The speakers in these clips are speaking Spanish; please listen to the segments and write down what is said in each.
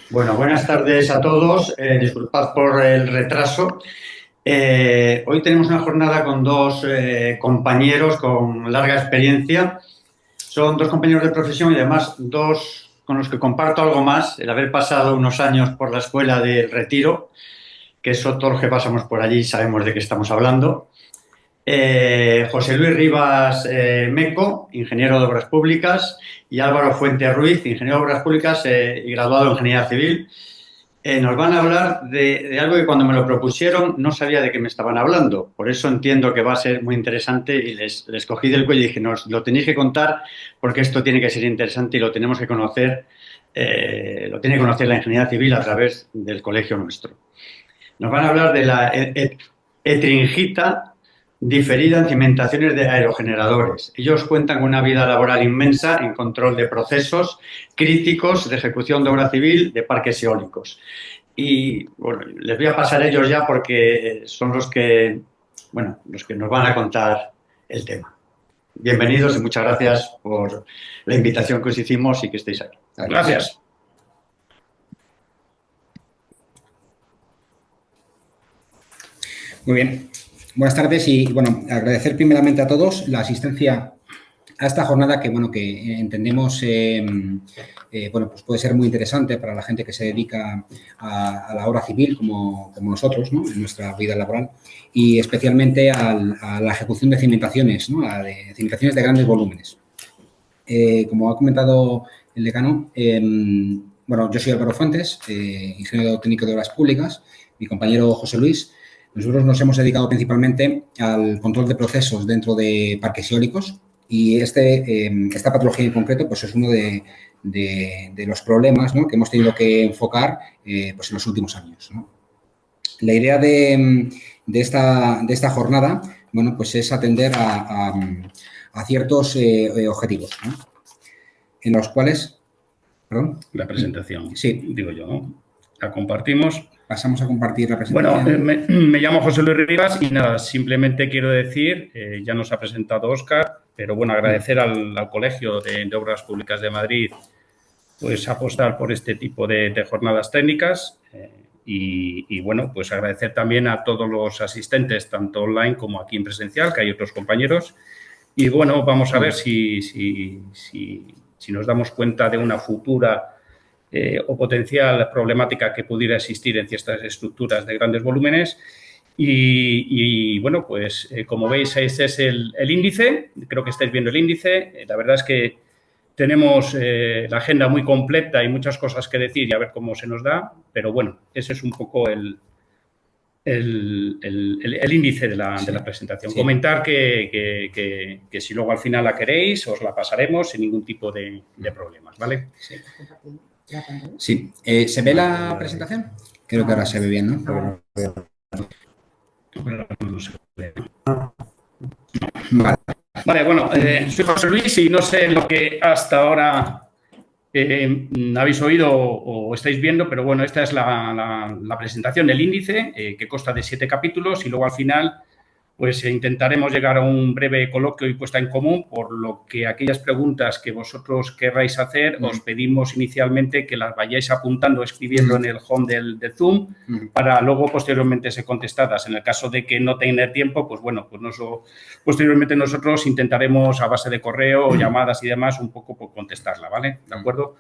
Bueno, buenas tardes a todos. Disculpad por el retraso. Hoy tenemos una jornada con dos compañeros con larga experiencia. Son dos compañeros de profesión y además dos con los que comparto algo más, el haber pasado unos años por la Escuela del Retiro, que eso todos los que pasamos por allí sabemos de qué estamos hablando. José Luis Rivas Meco, ingeniero de Obras Públicas, y Álvaro Fuente Ruiz, ingeniero de Obras Públicas y graduado en Ingeniería Civil. Nos van a hablar de algo que cuando me lo propusieron no sabía de qué me estaban hablando. Por eso entiendo que va a ser muy interesante y les cogí del cuello y dije, nos lo tenéis que contar porque esto tiene que ser interesante y lo tenemos que conocer, lo tiene que conocer la Ingeniería Civil a través del colegio nuestro. Nos van a hablar de la etringita diferida en cimentaciones de aerogeneradores. Ellos cuentan con una vida laboral inmensa en control de procesos críticos de ejecución de obra civil de parques eólicos. Y bueno, les voy a pasar a ellos ya porque son los que nos van a contar el tema. Bienvenidos y muchas gracias por la invitación que os hicimos y que estéis aquí. Gracias. Muy bien. Buenas tardes y, bueno, agradecer primeramente a todos la asistencia a esta jornada que, bueno, que entendemos, pues puede ser muy interesante para la gente que se dedica a la obra civil como nosotros, ¿no?, en nuestra vida laboral y especialmente a la ejecución de cimentaciones, ¿no?, de cimentaciones de grandes volúmenes. Como ha comentado el decano, yo soy Álvaro Fuentes, ingeniero técnico de Obras Públicas, mi compañero José Luis. Nosotros nos hemos dedicado principalmente al control de procesos dentro de parques eólicos y esta patología en concreto pues es uno de los problemas, ¿no?, que hemos tenido que enfocar pues en los últimos años, ¿no? La idea de esta jornada, bueno, pues es atender a ciertos objetivos, ¿no?, en los cuales... ¿Perdón? La presentación. Sí. Digo yo, ¿no? La compartimos. Pasamos a compartir la presentación. Bueno, me llamo José Luis Rivas y nada, simplemente quiero decir, ya nos ha presentado Óscar, pero bueno, agradecer al Colegio de Obras Públicas de Madrid pues apostar por este tipo de jornadas técnicas y bueno, pues agradecer también a todos los asistentes, tanto online como aquí en presencial, que hay otros compañeros. Y bueno, vamos a ver si nos damos cuenta de una futura o potencial problemática que pudiera existir en ciertas estructuras de grandes volúmenes. Y bueno, pues como veis, este es el índice. Creo que estáis viendo el índice. La verdad es que tenemos la agenda muy completa y muchas cosas que decir y a ver cómo se nos da. Pero bueno, ese es un poco el índice de la presentación. Sí. Comentar que si luego al final la queréis, os la pasaremos sin ningún tipo de problemas, ¿vale? Sí. Sí. ¿Se ve la presentación? Creo que ahora se ve bien, ¿no? Vale, bueno, soy José Luis y no sé lo que hasta ahora habéis oído o estáis viendo, pero bueno, esta es la presentación del índice que consta de 7 capítulos y luego al final pues intentaremos llegar a un breve coloquio y puesta en común, por lo que aquellas preguntas que vosotros querráis hacer os pedimos inicialmente que las vayáis apuntando, escribiendo en el home del Zoom, para luego posteriormente ser contestadas. En el caso de que no tenga tiempo, pues bueno, pues posteriormente nosotros intentaremos a base de correo o llamadas y demás un poco por contestarla, ¿vale? ¿De acuerdo?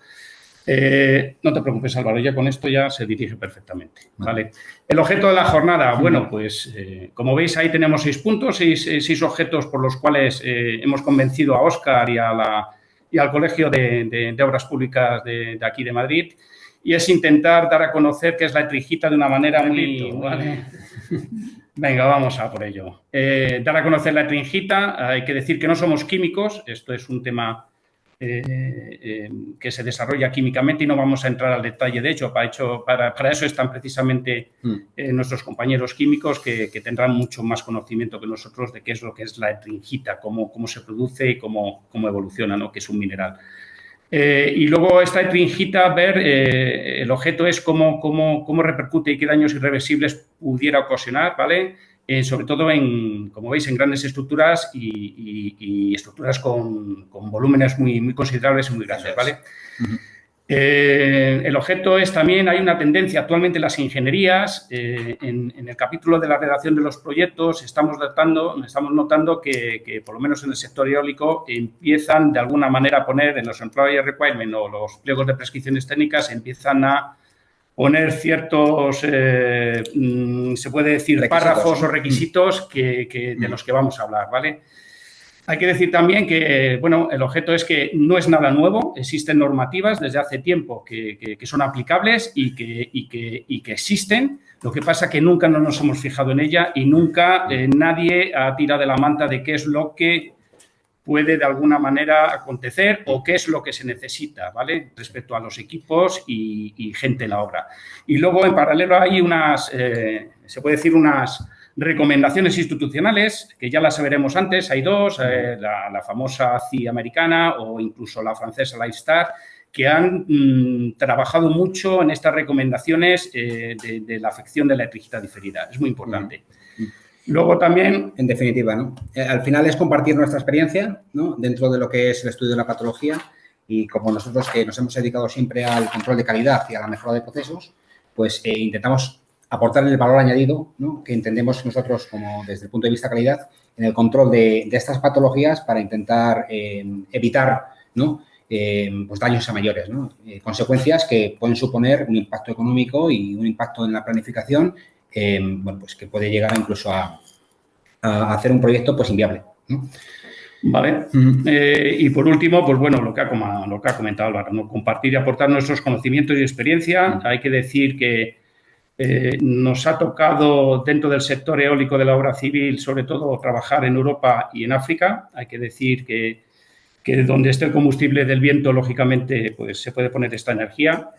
No te preocupes, Álvaro, ya con esto ya se dirige perfectamente, ¿vale? El objeto de la jornada, bueno, pues como veis ahí tenemos 6 puntos, 6 objetos por los cuales hemos convencido a Óscar y al Colegio de Obras Públicas de aquí de Madrid, y es intentar dar a conocer qué es la etringita de una manera muy... ¿vale? Venga, vamos a por ello. Dar a conocer la etringita, hay que decir que no somos químicos, esto es un tema... que se desarrolla químicamente y no vamos a entrar al detalle. De hecho, para eso están precisamente nuestros compañeros químicos que tendrán mucho más conocimiento que nosotros de qué es lo que es la etringita, cómo se produce y cómo evoluciona, ¿no?, que es un mineral. Y luego esta etringita, el objeto es cómo repercute y qué daños irreversibles pudiera ocasionar, ¿vale? Sobre todo, como veis, en grandes estructuras y estructuras con volúmenes muy considerables y muy grandes, ¿vale? El objeto es también, hay una tendencia actualmente en las ingenierías, en el capítulo de la redacción de los proyectos estamos notando que por lo menos en el sector eólico empiezan de alguna manera a poner en los employer requirements o los pliegos de prescripciones técnicas, empiezan a poner ciertos, se puede decir, requisitos, párrafos o requisitos de los que vamos a hablar, ¿vale? Hay que decir también que, bueno, el objeto es que no es nada nuevo, existen normativas desde hace tiempo que son aplicables y que existen. Lo que pasa es que nunca nos hemos fijado en ella y nunca nadie ha tirado de la manta de qué es lo que puede de alguna manera acontecer o qué es lo que se necesita, ¿vale? Respecto a los equipos y gente en la obra. Y luego, en paralelo, hay unas, se puede decir, unas recomendaciones institucionales, que ya las veremos antes, hay dos, la famosa CI americana o incluso la francesa Lifestar, que han trabajado mucho en estas recomendaciones de la afección de la electricidad diferida. Es muy importante. Luego también... En definitiva, ¿no? Al final es compartir nuestra experiencia, ¿no? Dentro de lo que es el estudio de la patología y como nosotros que nos hemos dedicado siempre al control de calidad y a la mejora de procesos, pues intentamos aportar el valor añadido, ¿no? Que entendemos nosotros como desde el punto de vista de calidad en el control de estas patologías para intentar evitar, ¿no? Pues daños a mayores, ¿no? Consecuencias que pueden suponer un impacto económico y un impacto en la planificación, bueno, pues que puede llegar incluso a hacer un proyecto pues inviable, ¿no? Vale. Y por último, pues bueno, lo que ha comentado Álvaro, ¿no? Compartir y aportar nuestros conocimientos y experiencia. Hay que decir que nos ha tocado dentro del sector eólico de la obra civil, sobre todo, trabajar en Europa y en África. Hay que decir que donde esté el combustible del viento, lógicamente, pues se puede poner esta energía.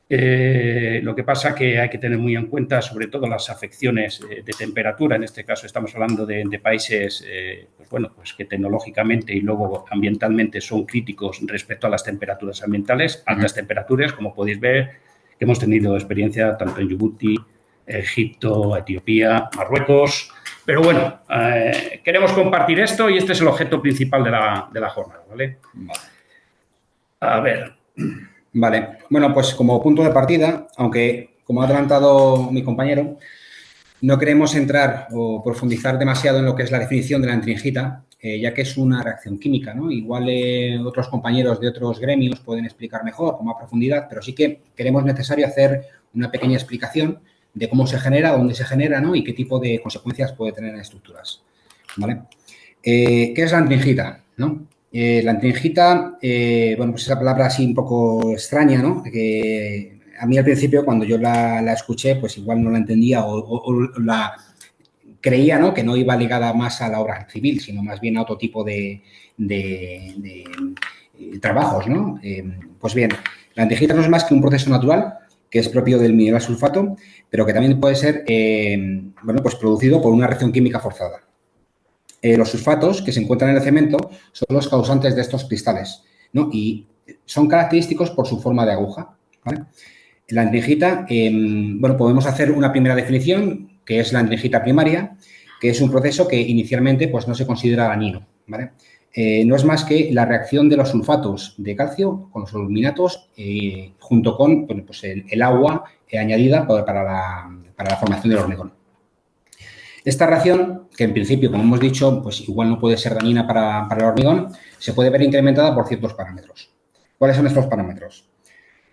Lo que pasa que hay que tener muy en cuenta, sobre todo, las afecciones de temperatura. En este caso, estamos hablando de países, pues bueno, pues que tecnológicamente y luego ambientalmente son críticos respecto a las temperaturas ambientales, altas temperaturas, como podéis ver, que hemos tenido experiencia tanto en Djibouti, Egipto, Etiopía, Marruecos. Pero bueno, queremos compartir esto y este es el objeto principal de la jornada, ¿vale? A ver. Vale. Bueno, pues como punto de partida, aunque como ha adelantado mi compañero, no queremos entrar o profundizar demasiado en lo que es la definición de la antrihita, ya que es una reacción química, ¿no? Igual otros compañeros de otros gremios pueden explicar mejor, con más profundidad, pero sí que creemos necesario hacer una pequeña explicación de cómo se genera, dónde se genera, ¿no? Y qué tipo de consecuencias puede tener en estructuras, ¿vale? ¿Qué es la antrihita, no? La antrihita, bueno, pues es la palabra así un poco extraña, ¿no? Que a mí al principio, cuando yo la escuché, pues igual no la entendía o la creía, ¿no? Que no iba ligada más a la obra civil, sino más bien a otro tipo de trabajos, ¿no? Pues bien, la antrihita no es más que un proceso natural que es propio del mineral sulfato, pero que también puede ser, bueno, pues producido por una reacción química forzada. Los sulfatos que se encuentran en el cemento son los causantes de estos cristales, ¿no? Y son característicos por su forma de aguja, ¿vale? La antrihita, bueno, podemos hacer una primera definición, que es la antrihita primaria, que es un proceso que inicialmente pues, no se considera dañino, ¿vale? No es más que la reacción de los sulfatos de calcio con los aluminatos junto con bueno, pues el agua añadida para la formación del hormigón. Esta reacción, que en principio, como hemos dicho, pues igual no puede ser dañina para el hormigón, se puede ver incrementada por ciertos parámetros. ¿Cuáles son estos parámetros?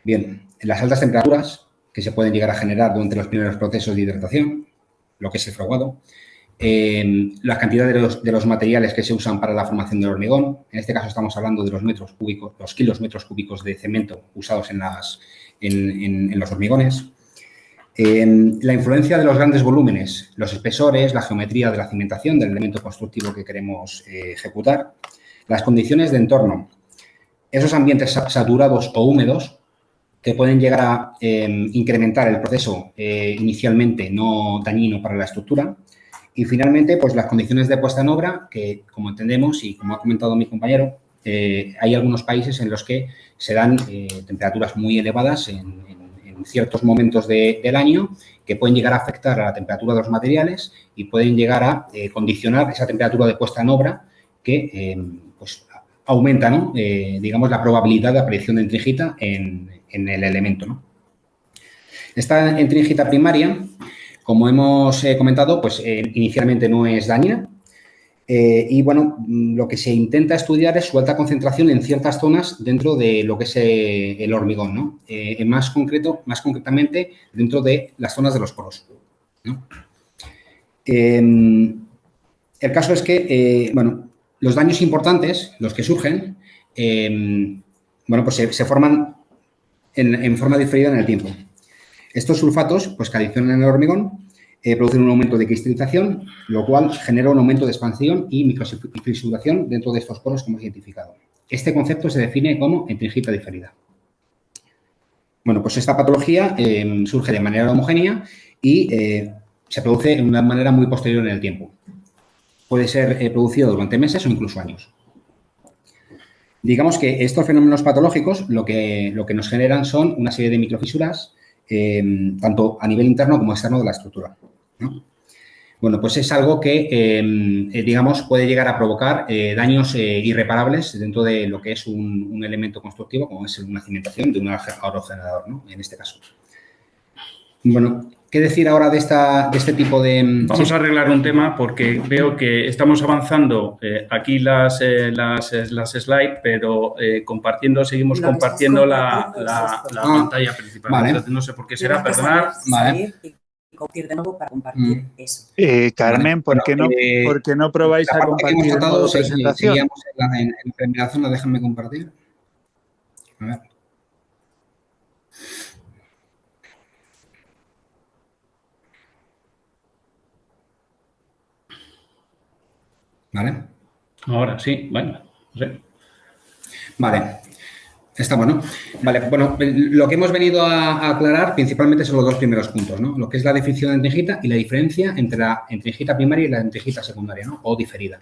Bien, las altas temperaturas que se pueden llegar a generar durante los primeros procesos de hidratación, lo que es el fraguado, la cantidad de los materiales que se usan para la formación del hormigón, en este caso estamos hablando de los metros cúbicos, los kilos metros cúbicos de cemento usados en los hormigones, la influencia de los grandes volúmenes, los espesores, la geometría de la cimentación del elemento constructivo que queremos ejecutar, las condiciones de entorno, esos ambientes saturados o húmedos que pueden llegar a incrementar el proceso inicialmente no dañino para la estructura y finalmente pues las condiciones de puesta en obra que como entendemos y como ha comentado mi compañero hay algunos países en los que se dan temperaturas muy elevadas en ciertos momentos del año que pueden llegar a afectar a la temperatura de los materiales y pueden llegar a condicionar esa temperatura de puesta en obra que pues aumenta, ¿no? Digamos, la probabilidad de aparición de entringita en el elemento, ¿no? Esta entringita primaria, como hemos comentado, pues inicialmente no es dañina. Y, bueno, lo que se intenta estudiar es su alta concentración en ciertas zonas dentro de lo que es el hormigón, ¿no? Más concretamente, dentro de las zonas de los poros, ¿no? El caso es que, bueno, los daños importantes, los que surgen, bueno, pues se forman en forma diferida en el tiempo. Estos sulfatos, pues que adicionan el hormigón, producen un aumento de cristalización, lo cual genera un aumento de expansión y microfisuración dentro de estos poros que hemos identificado. Este concepto se define como entringita diferida. Bueno, pues esta patología surge de manera homogénea y se produce de una manera muy posterior en el tiempo. Puede ser producido durante meses o incluso años. Digamos que estos fenómenos patológicos lo que nos generan son una serie de microfisuras, tanto a nivel interno como externo de la estructura, ¿no? Bueno, pues es algo que, digamos, puede llegar a provocar daños irreparables dentro de lo que es un elemento constructivo, como es una cimentación de un aerogenerador, ¿no? En este caso. Bueno, ¿qué decir ahora de este tipo de...? Vamos a arreglar un tema porque veo que estamos avanzando aquí las slides, pero seguimos compartiendo la pantalla principal. Vale. Entonces, no sé por qué será, perdonar. Vale. Compartir de nuevo para compartir eso. Carmen, ¿por qué no probáis a compartir en modo presentación? Seguíamos en la primera zona, déjame compartir. A ver. ¿Vale? Ahora sí, bueno, no sé. Vale. Está bueno. Vale, bueno, lo que hemos venido a aclarar principalmente son los dos primeros puntos, ¿no? Lo que es la definición de entringita y la diferencia entre la entringita primaria y la entringita secundaria, ¿no? O diferida.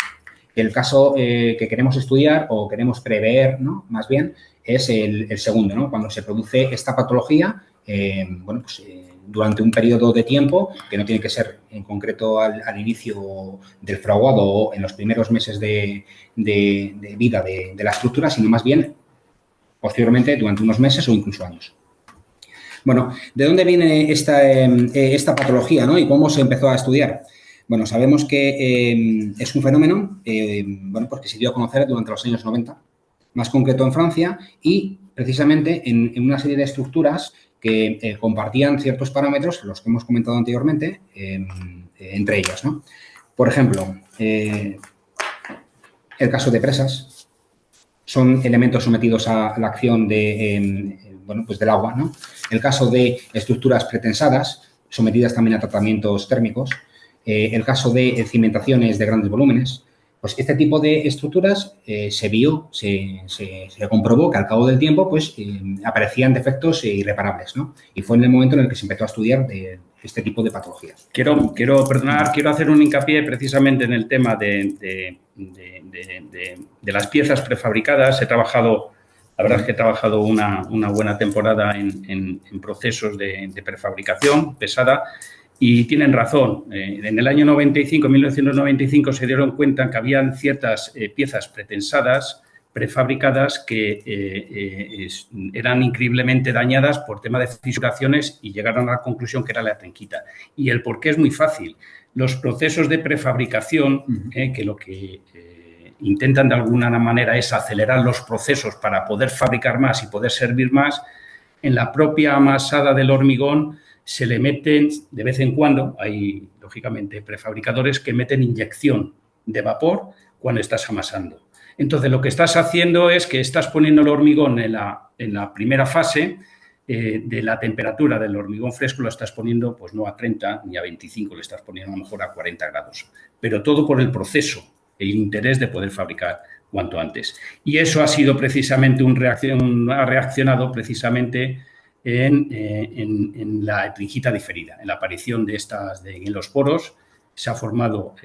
El caso que queremos estudiar o queremos prever, ¿no? Más bien, es el segundo, ¿no? Cuando se produce esta patología, bueno, pues durante un periodo de tiempo, que no tiene que ser en concreto al inicio del fraguado o en los primeros meses de vida de la estructura, sino más bien posteriormente durante unos meses o incluso años. Bueno, ¿de dónde viene esta patología, ¿no? Y cómo se empezó a estudiar? Bueno, sabemos que es un fenómeno, bueno, pues que se dio a conocer durante los años 90, más concreto en Francia y precisamente en una serie de estructuras que compartían ciertos parámetros, los que hemos comentado anteriormente, entre ellos, ¿no? Por ejemplo, el caso de presas. Son elementos sometidos a la acción bueno, pues del agua, ¿no? El caso de estructuras pretensadas, sometidas también a tratamientos térmicos. El caso de cimentaciones de grandes volúmenes. Pues este tipo de estructuras se comprobó que al cabo del tiempo pues aparecían defectos irreparables, ¿no? Y fue en el momento en el que se empezó a estudiar este tipo de patologías. Quiero hacer un hincapié precisamente en el tema de las piezas prefabricadas. La verdad es que he trabajado una buena temporada en procesos de prefabricación pesada y tienen razón. En el año 1995, se dieron cuenta que habían ciertas piezas pretensadas, prefabricadas, que eran increíblemente dañadas por tema de fisuraciones y llegaron a la conclusión que era la entringita. Y el porqué es muy fácil. Los procesos de prefabricación, que lo que intentan de alguna manera es acelerar los procesos para poder fabricar más y poder servir más, en la propia amasada del hormigón se le meten de vez en cuando, hay lógicamente prefabricadores que meten inyección de vapor cuando estás amasando. Entonces, lo que estás haciendo es que estás poniendo el hormigón en la primera fase de la temperatura del hormigón fresco, lo estás poniendo pues no a 30 ni a 25, le estás poniendo a lo mejor a 40 grados. Pero todo por el proceso, el interés de poder fabricar cuanto antes. Y eso ha sido precisamente ha reaccionado precisamente en la entringita diferida, en la aparición de estas en los poros. Se ha formado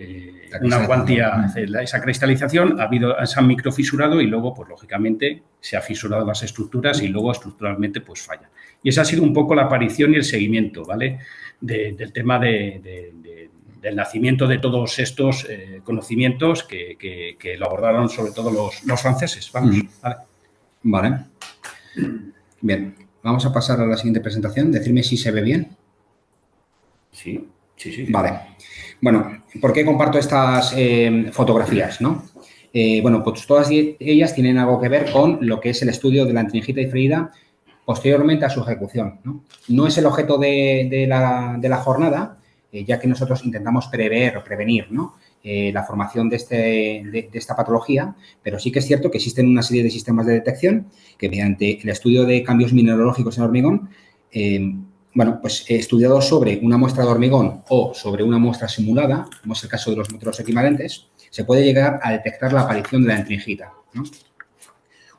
una cuantía, esa cristalización, se han microfisurado y luego, pues lógicamente, se ha fisurado las estructuras y luego estructuralmente, pues falla. Y esa ha sido un poco la aparición y el seguimiento, ¿vale? Del tema de del nacimiento de todos estos conocimientos que lo abordaron sobre todo los franceses. Vamos, Vale. Bien, vamos a pasar a la siguiente presentación. Decirme si se ve bien. Sí. Vale. Bueno, ¿por qué comparto estas fotografías, no? Bueno, pues todas ellas tienen algo que ver con lo que es el estudio de la antrengita diferida posteriormente a su ejecución, ¿no? No es el objeto de la jornada, ya que nosotros intentamos prever o prevenir, ¿no? La formación de esta patología, pero sí que es cierto que existen una serie de sistemas de detección que mediante el estudio de cambios mineralógicos en hormigón, bueno, pues estudiados sobre una muestra de hormigón o sobre una muestra simulada, como es el caso de los métodos equivalentes, se puede llegar a detectar la aparición de la antrengita, ¿no?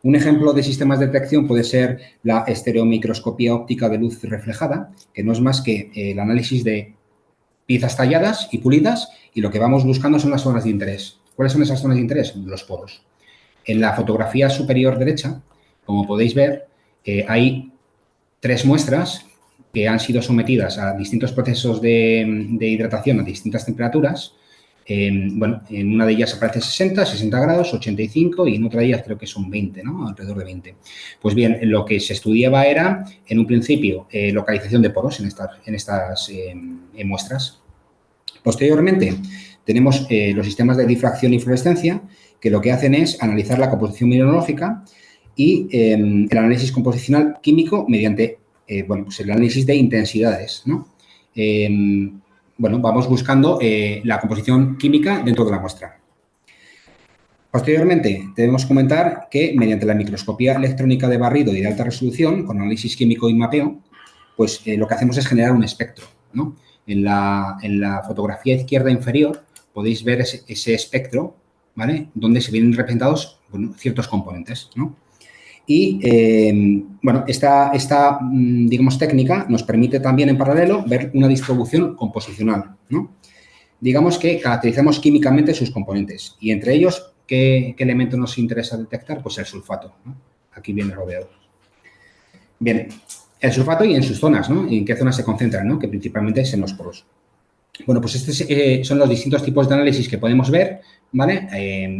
Un ejemplo de sistemas de detección puede ser la estereomicroscopía óptica de luz reflejada, que no es más que el análisis de piezas talladas y pulidas, y lo que vamos buscando son las zonas de interés. ¿Cuáles son esas zonas de interés? Los poros. En la fotografía superior derecha, como podéis ver, hay 3 muestras que han sido sometidas a distintos procesos de hidratación a distintas temperaturas. Bueno, en una de ellas aparece 60 grados, 85 y en otra de ellas creo que son 20, ¿no? Alrededor de 20. Pues bien, lo que se estudiaba era, en un principio, localización de poros en estas muestras. Posteriormente, tenemos los sistemas de difracción y fluorescencia, que lo que hacen es analizar la composición mineralógica y el análisis composicional químico mediante, bueno, pues el análisis de intensidades, ¿no? Bueno, vamos buscando la composición química dentro de la muestra. Posteriormente, debemos comentar que mediante la microscopía electrónica de barrido y de alta resolución, con análisis químico y mapeo, pues lo que hacemos es generar un espectro, ¿no? En la fotografía izquierda inferior podéis ver ese espectro, ¿vale? Donde se vienen representados, bueno, ciertos componentes, ¿no? Y, bueno, esta digamos, técnica nos permite también en paralelo ver una distribución composicional, ¿no? Digamos que caracterizamos químicamente sus componentes y entre ellos, ¿qué elemento nos interesa detectar? Pues el sulfato, ¿no? Aquí viene rodeado. Bien, el sulfato y en sus zonas, ¿no? ¿En qué zonas se concentran, ¿no? Que principalmente es en los poros. Bueno, pues estos son los distintos tipos de análisis que podemos ver, ¿vale?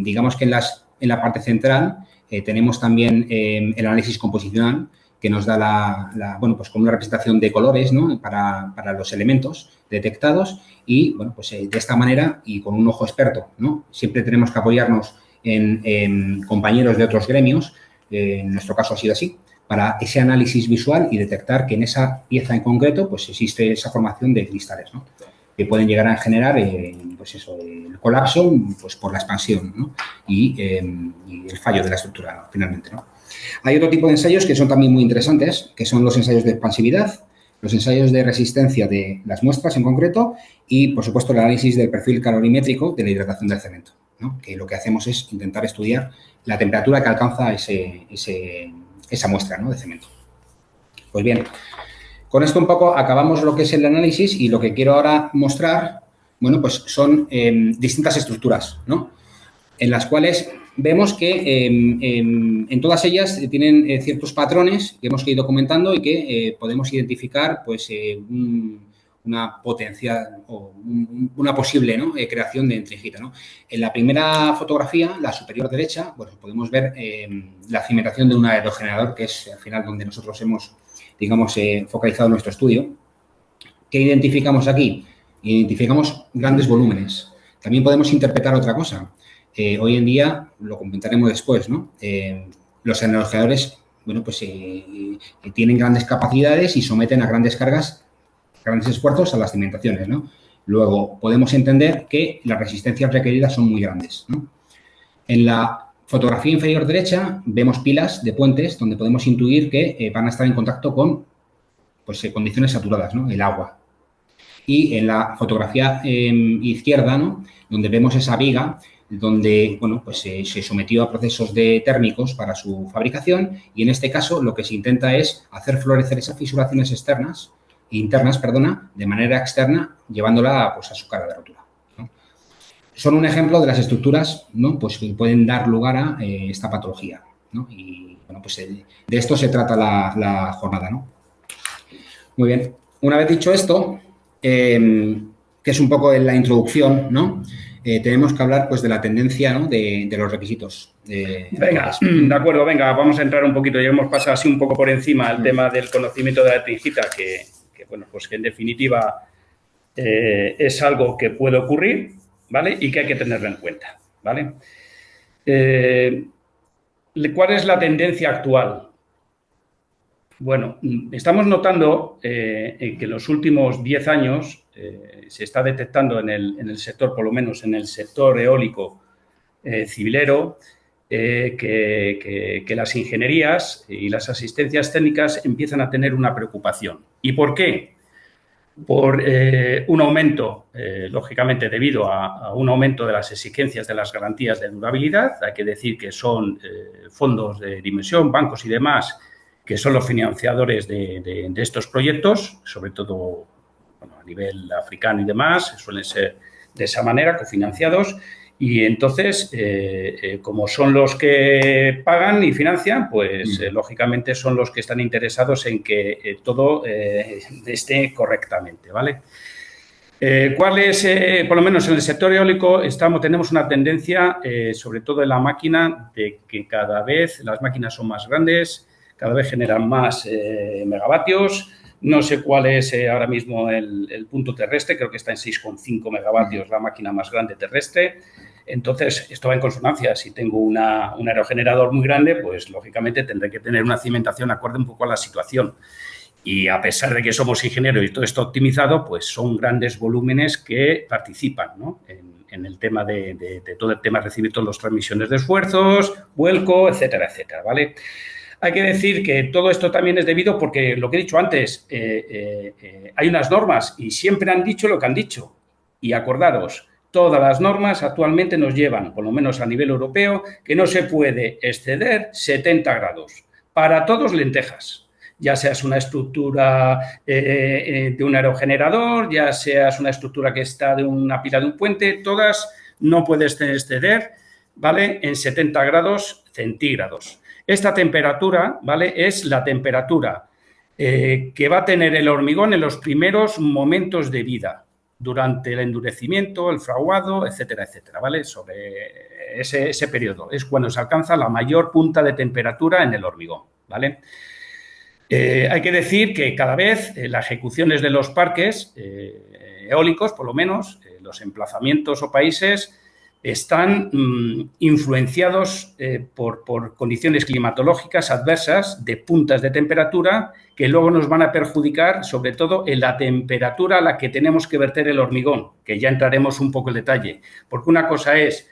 Digamos que en la parte central tenemos también el análisis composicional, que nos da bueno, pues como una representación de colores, ¿no? Para los elementos detectados y, bueno, pues de esta manera y con un ojo experto, ¿no? Siempre tenemos que apoyarnos en compañeros de otros gremios, en nuestro caso ha sido así, para ese análisis visual y detectar que en esa pieza en concreto, pues existe esa formación de cristales, ¿no? Que pueden llegar a generar, pues eso, el colapso, pues por la expansión, ¿no? Y el fallo de la estructura, finalmente, ¿no? Hay otro tipo de ensayos que son también muy interesantes, que son los ensayos de expansividad, los ensayos de resistencia de las muestras en concreto y, por supuesto, el análisis del perfil calorimétrico de la hidratación del cemento, ¿no? Que lo que hacemos es intentar estudiar la temperatura que alcanza esa muestra, ¿no? De cemento. Pues bien, con esto un poco acabamos lo que es el análisis y lo que quiero ahora mostrar, bueno, pues son distintas estructuras, ¿no? En las cuales vemos que en todas ellas tienen ciertos patrones que hemos ido comentando y que podemos identificar, pues, una potencial o una posible, ¿no? Creación de antrengita, ¿no? En la primera fotografía, la superior derecha, bueno, podemos ver la cimentación de un aerogenerador, que es al final donde nosotros hemos, digamos, focalizado nuestro estudio. ¿Qué identificamos aquí? Identificamos grandes volúmenes. También podemos interpretar otra cosa. Hoy en día, lo comentaremos después, ¿no? Los aerogeneradores, bueno, pues tienen grandes capacidades y someten a grandes cargas, grandes esfuerzos a las cimentaciones, ¿no? Luego, podemos entender que las resistencias requeridas son muy grandes, ¿no? En la fotografía inferior derecha vemos pilas de puentes donde podemos intuir que van a estar en contacto con, pues, condiciones saturadas, ¿no? El agua. Y en la fotografía izquierda, ¿no? Donde vemos esa viga, donde, bueno, pues se sometió a procesos térmicos para su fabricación y en este caso lo que se intenta es hacer florecer esas fisuraciones internas, perdona, de manera externa, llevándola, pues, a su cara de rotura, ¿no? Son un ejemplo de las estructuras, ¿no? Pues que pueden dar lugar a esta patología, ¿no? Y, bueno, pues de esto se trata la jornada, ¿no? Muy bien. Una vez dicho esto, ¿qué que es un poco en la introducción, ¿no? Tenemos que hablar, pues, de la tendencia, ¿no? de los requisitos. Venga, de acuerdo, venga, vamos a entrar un poquito. Ya hemos pasado así un poco por encima el tema del conocimiento de la tringita, que bueno, pues que en definitiva es algo que puede ocurrir, ¿vale? Y que hay que tenerlo en cuenta, ¿vale? ¿Cuál es la tendencia actual? Bueno, estamos notando que en los últimos 10 años se está detectando en el sector, por lo menos en el sector eólico civilero, que las ingenierías y las asistencias técnicas empiezan a tener una preocupación. ¿Y por qué? Por un aumento, lógicamente debido a un aumento de las exigencias de las garantías de durabilidad. Hay que decir que son fondos de dimensión, bancos y demás, que son los financiadores de estos proyectos, sobre todo bueno, a nivel africano y demás, suelen ser de esa manera, cofinanciados. Y entonces, como son los que pagan y financian, pues lógicamente son los que están interesados en que todo esté correctamente, ¿vale? ¿Cuál es, por lo menos en el sector eólico, tenemos una tendencia, sobre todo en la máquina, de que cada vez las máquinas son más grandes, cada vez generan más megavatios. No sé cuál es ahora mismo el punto terrestre, creo que está en 6,5 megavatios la máquina más grande terrestre. Entonces, esto va en consonancia. Si tengo un aerogenerador muy grande, pues lógicamente tendré que tener una cimentación acorde un poco a la situación. Y a pesar de que somos ingenieros y todo esto optimizado, pues son grandes volúmenes que participan, ¿no? en el tema de todo el tema de recibir todas las transmisiones de esfuerzos, vuelco, etcétera, etcétera, ¿vale? Hay que decir que todo esto también es debido porque, lo que he dicho antes, hay unas normas y siempre han dicho lo que han dicho. Y acordaros, todas las normas actualmente nos llevan, por lo menos a nivel europeo, que no se puede exceder 70 grados. Para todos lentejas. Ya seas una estructura de un aerogenerador, ya seas una estructura que está de una pila de un puente, todas no puedes exceder, ¿vale? En 70 grados centígrados. Esta temperatura, ¿vale? Es la temperatura que va a tener el hormigón en los primeros momentos de vida, durante el endurecimiento, el fraguado, etcétera, etcétera, ¿vale? Sobre ese periodo. Es cuando se alcanza la mayor punta de temperatura en el hormigón, ¿vale? Hay que decir que cada vez las ejecuciones de los parques eólicos, por lo menos, los emplazamientos o países, están influenciados por condiciones climatológicas adversas de puntas de temperatura que luego nos van a perjudicar, sobre todo en la temperatura a la que tenemos que verter el hormigón, que ya entraremos un poco en detalle. Porque una cosa es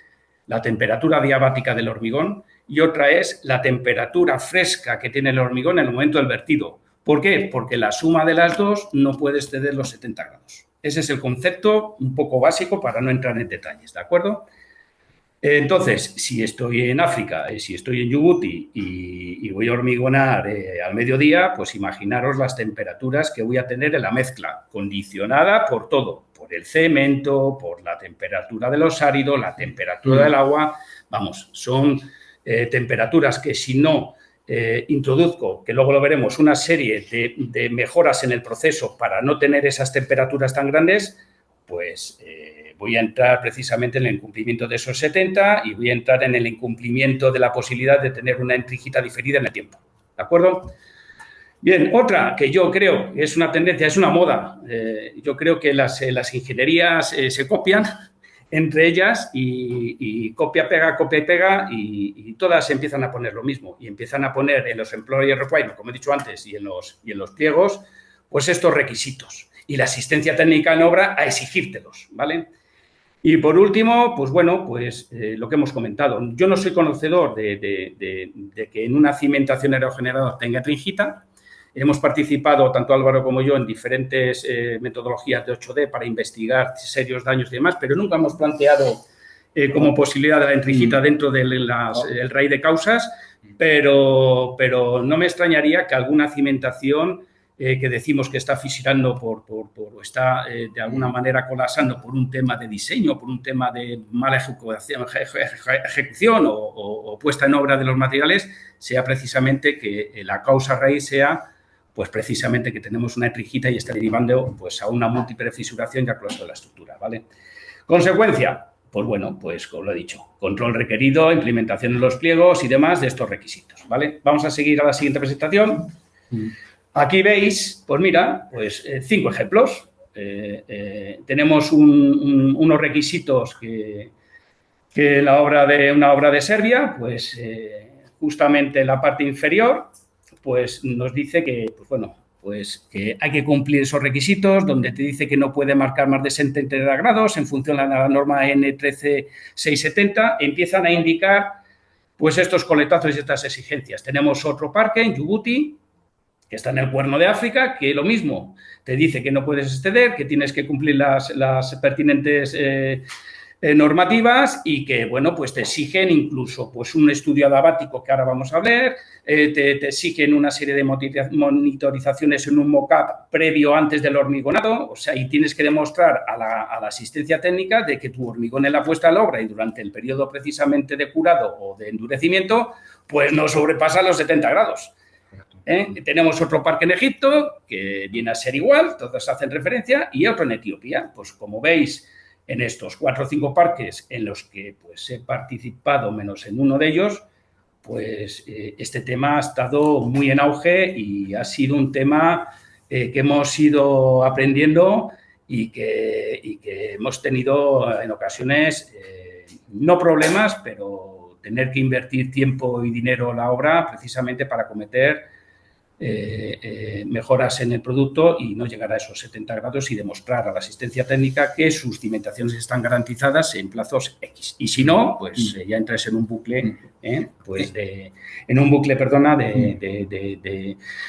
la temperatura diabática del hormigón y otra es la temperatura fresca que tiene el hormigón en el momento del vertido. ¿Por qué? Porque la suma de las dos no puede exceder los 70 grados. Ese es el concepto un poco básico para no entrar en detalles, ¿de acuerdo? Entonces, si estoy en África, si estoy en Djibouti y voy a hormigonar al mediodía, pues imaginaros las temperaturas que voy a tener en la mezcla, condicionada por todo, por el cemento, por la temperatura de los áridos, la temperatura del agua. Vamos, son temperaturas que si no introduzco, que luego lo veremos, una serie de mejoras en el proceso para no tener esas temperaturas tan grandes, pues voy a entrar precisamente en el incumplimiento de esos 70 y voy a entrar en el incumplimiento de la posibilidad de tener una entrijita diferida en el tiempo. ¿De acuerdo? Bien, otra que yo creo es una tendencia, es una moda. Yo creo que las ingenierías se copian entre ellas y copia, pega y todas empiezan a poner lo mismo y empiezan a poner en los employer requirements, como he dicho antes, y en los pliegos, pues estos requisitos. Y la asistencia técnica en obra a exigírtelos, ¿vale? Y por último, pues bueno, pues lo que hemos comentado. Yo no soy conocedor de que en una cimentación aerogenerador tenga tringita. Hemos participado, tanto Álvaro como yo, en diferentes metodologías de 8D para investigar serios daños y demás, pero nunca hemos planteado como posibilidad de la tringita dentro del raíz de causas, pero no me extrañaría que alguna cimentación que decimos que está fisurando o está de alguna manera colapsando por un tema de diseño, por un tema de mala ejecución o puesta en obra de los materiales, sea precisamente que la causa raíz sea pues precisamente que tenemos una trijita y está derivando pues a una múltiple fisuración y al colapso de la estructura, ¿vale? Consecuencia, pues bueno, pues como lo he dicho, control requerido, implementación en los pliegos y demás de estos requisitos, ¿vale? Vamos a seguir a la siguiente presentación. Aquí veis, pues mira, pues 5 ejemplos. Tenemos unos requisitos que una obra de Serbia, pues justamente en la parte inferior, pues nos dice que, pues bueno, pues que hay que cumplir esos requisitos, donde te dice que no puede marcar más de 70 grados en función de la norma N13670, empiezan a indicar pues estos coletazos y estas exigencias. Tenemos otro parque en Djibouti, que está en el Cuerno de África, que lo mismo, te dice que no puedes exceder, que tienes que cumplir las pertinentes normativas y que, bueno, pues te exigen incluso pues un estudio adiabático que ahora vamos a ver, te exigen una serie de monitorizaciones en un mock-up previo antes del hormigonado, o sea, y tienes que demostrar a la asistencia técnica de que tu hormigón en la puesta a la obra y durante el periodo precisamente de curado o de endurecimiento, pues no sobrepasa los 70 grados. Tenemos otro parque en Egipto, que viene a ser igual, todos hacen referencia, y otro en Etiopía. Pues como veis, en estos 4 o 5 parques en los que pues, he participado, menos en uno de ellos, pues este tema ha estado muy en auge y ha sido un tema que hemos ido aprendiendo y que hemos tenido en ocasiones, no problemas, pero tener que invertir tiempo y dinero en la obra precisamente para cometer mejoras en el producto y no llegar a esos 70 grados y demostrar a la asistencia técnica que sus cimentaciones están garantizadas en plazos X. Y si no, pues ya entras en un bucle,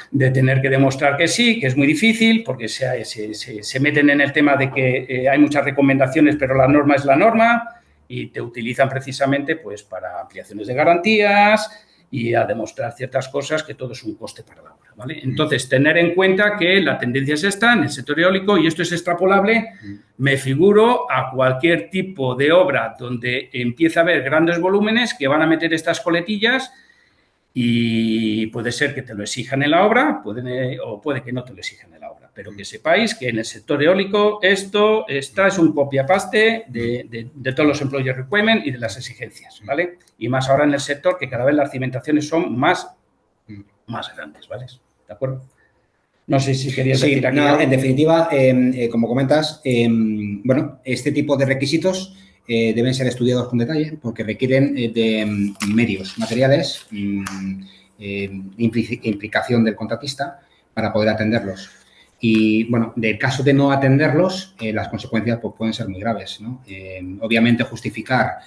de tener que demostrar que sí, que es muy difícil, porque se meten en el tema de que hay muchas recomendaciones, pero la norma es la norma y te utilizan precisamente pues para ampliaciones de garantías y a demostrar ciertas cosas que todo es un coste para la obra, ¿vale? Entonces, tener en cuenta que la tendencia es esta en el sector eólico y esto es extrapolable, me figuro, a cualquier tipo de obra donde empieza a haber grandes volúmenes que van a meter estas coletillas y puede ser que te lo exijan en la obra o puede que no te lo exijan en la obra, pero que sepáis que en el sector eólico esta es un copia-paste de todos los employer requirements y de las exigencias, ¿vale? Y más ahora en el sector que cada vez las cimentaciones son más grandes, ¿vale? ¿De acuerdo? No sé si querías decir aquí algo. En definitiva, como comentas, bueno, este tipo de requisitos deben ser estudiados con detalle porque requieren de medios materiales, implicación del contratista para poder atenderlos. Y, bueno, del caso de no atenderlos, las consecuencias pues, pueden ser muy graves, ¿no? Obviamente, justificar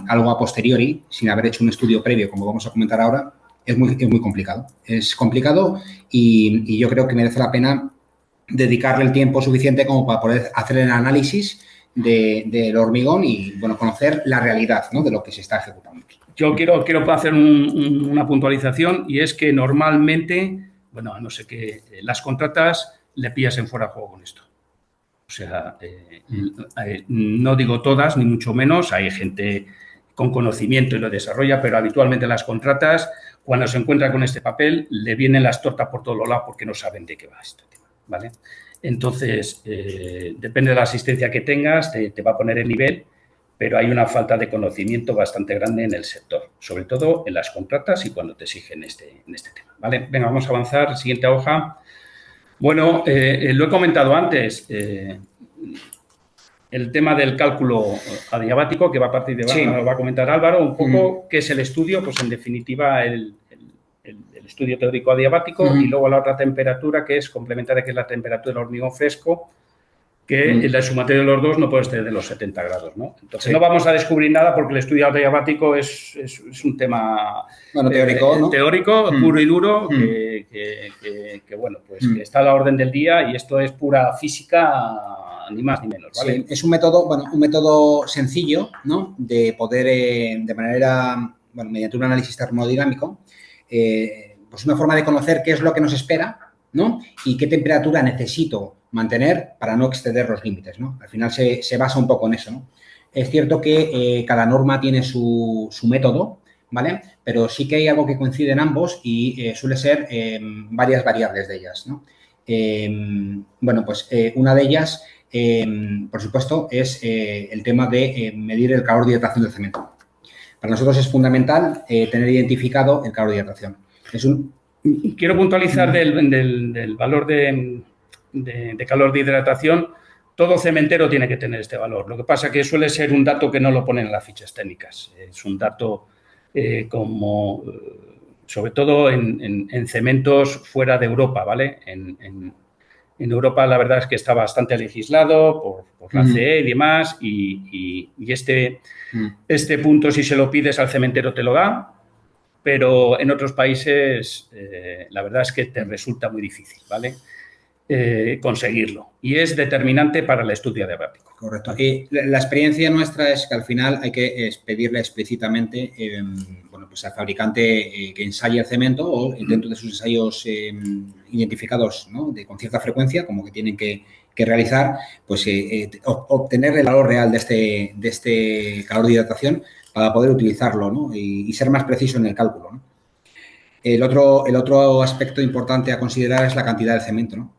algo a posteriori, sin haber hecho un estudio previo, como vamos a comentar ahora, es muy complicado. Es complicado y yo creo que merece la pena dedicarle el tiempo suficiente como para poder hacer el análisis del hormigón y, bueno, conocer la realidad, ¿no? De lo que se está ejecutando. Yo quiero hacer una puntualización y es que normalmente, bueno, no sé qué, las contratas le pillas en fuera de juego con esto. O sea, no digo todas, ni mucho menos, hay gente con conocimiento y lo desarrolla, pero habitualmente las contratas, cuando se encuentran con este papel, le vienen las tortas por todos los lados porque no saben de qué va este tema, ¿vale? Entonces, depende de la asistencia que tengas, te va a poner el nivel, pero hay una falta de conocimiento bastante grande en el sector, sobre todo en las contratas y cuando te exigen en este tema, ¿vale? Venga, vamos a avanzar. Siguiente hoja. Bueno, lo he comentado antes, el tema del cálculo adiabático, que va a comentar Álvaro, un poco qué es el estudio, pues en definitiva el estudio teórico adiabático y luego la otra temperatura que es complementaria, que es la temperatura del hormigón fresco, que en la sumatoria de los dos no puede exceder de los 70 grados, ¿no? Entonces no vamos a descubrir nada porque el estudio adiabático es un tema teórico, ¿no? Teórico, puro y duro, que bueno, pues que está a la orden del día y esto es pura física, ni más ni menos, ¿vale? Sí, es un método sencillo, ¿no? De poder, de manera, bueno, mediante un análisis termodinámico, pues una forma de conocer qué es lo que nos espera, ¿no? Y qué temperatura necesito mantener para no exceder los límites, ¿no? Al final se basa un poco en eso, ¿no? Es cierto que cada norma tiene su método, ¿vale? Pero sí que hay algo que coincide en ambos y suele ser varias variables de ellas, ¿no? Bueno, pues una de ellas, por supuesto, es el tema de medir el calor de hidratación del cemento. Para nosotros es fundamental tener identificado el calor de hidratación. Quiero puntualizar del valor de calor de hidratación. Todo cementero tiene que tener este valor. Lo que pasa es que suele ser un dato que no lo ponen en las fichas técnicas. Es un dato sobre todo en cementos fuera de Europa, ¿vale? En Europa la verdad es que está bastante legislado por la CE y demás y este punto si se lo pides al cementero te lo da, pero en otros países la verdad es que te resulta muy difícil, ¿vale? Conseguirlo. Y es determinante para el estudio diabético. Correcto. Y la experiencia nuestra es que al final hay que pedirle explícitamente bueno, pues al fabricante que ensaye el cemento o dentro de sus ensayos identificados, ¿no? Con cierta frecuencia, como que tienen que realizar, pues obtener el valor real de este calor de hidratación para poder utilizarlo, ¿no? Y ser más preciso en el cálculo, ¿no? El otro aspecto importante a considerar es la cantidad de cemento, ¿no?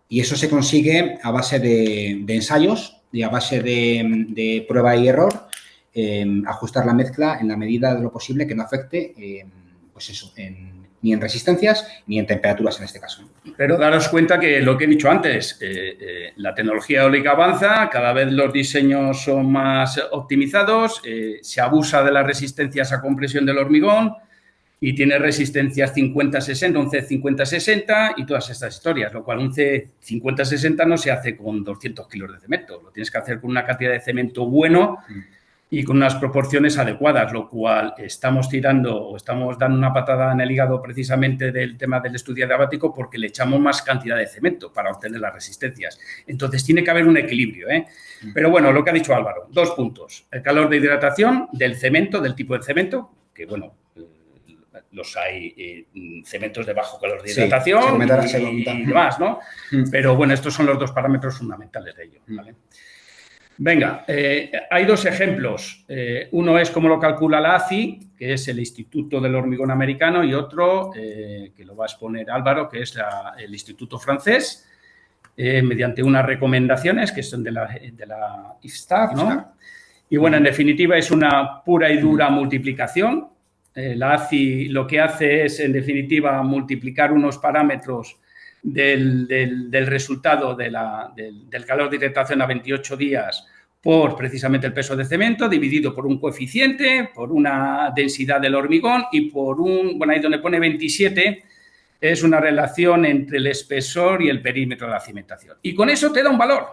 Y eso se consigue a base de ensayos y a base de prueba y error, ajustar la mezcla en la medida de lo posible que no afecte, pues eso, ni en resistencias ni en temperaturas en este caso. Pero daros cuenta que lo que he dicho antes, la tecnología eólica avanza, cada vez los diseños son más optimizados, se abusa de las resistencias a compresión del hormigón, y tiene resistencias 50-60, un C50-60 y todas estas historias, lo cual un C50-60 no se hace con 200 kilos de cemento, lo tienes que hacer con una cantidad de cemento bueno y con unas proporciones adecuadas, lo cual estamos tirando o estamos dando una patada en el hígado precisamente del tema del estudio diabético porque le echamos más cantidad de cemento para obtener las resistencias. Entonces, tiene que haber un equilibrio, ¿eh? Pero bueno, lo que ha dicho Álvaro, 2 puntos. El calor de hidratación del cemento, del tipo de cemento, que bueno, los hay cementos de bajo calor de hidratación y demás, ¿no? Pero bueno, estos son los 2 parámetros fundamentales de ello, ¿vale? Venga, hay 2 ejemplos. Uno es cómo lo calcula la ACI, que es el Instituto del Hormigón Americano, y otro, que lo va a exponer Álvaro, que es el Instituto Francés, mediante unas recomendaciones que son de la IFSTAR, ¿no? Y bueno, en definitiva, es una pura y dura multiplicación. La ACI lo que hace es, en definitiva, multiplicar unos parámetros del resultado del calor de hidratación a 28 días por precisamente el peso de cemento, dividido por un coeficiente, por una densidad del hormigón y por bueno, ahí donde pone 27, es una relación entre el espesor y el perímetro de la cimentación. Y con eso te da un valor.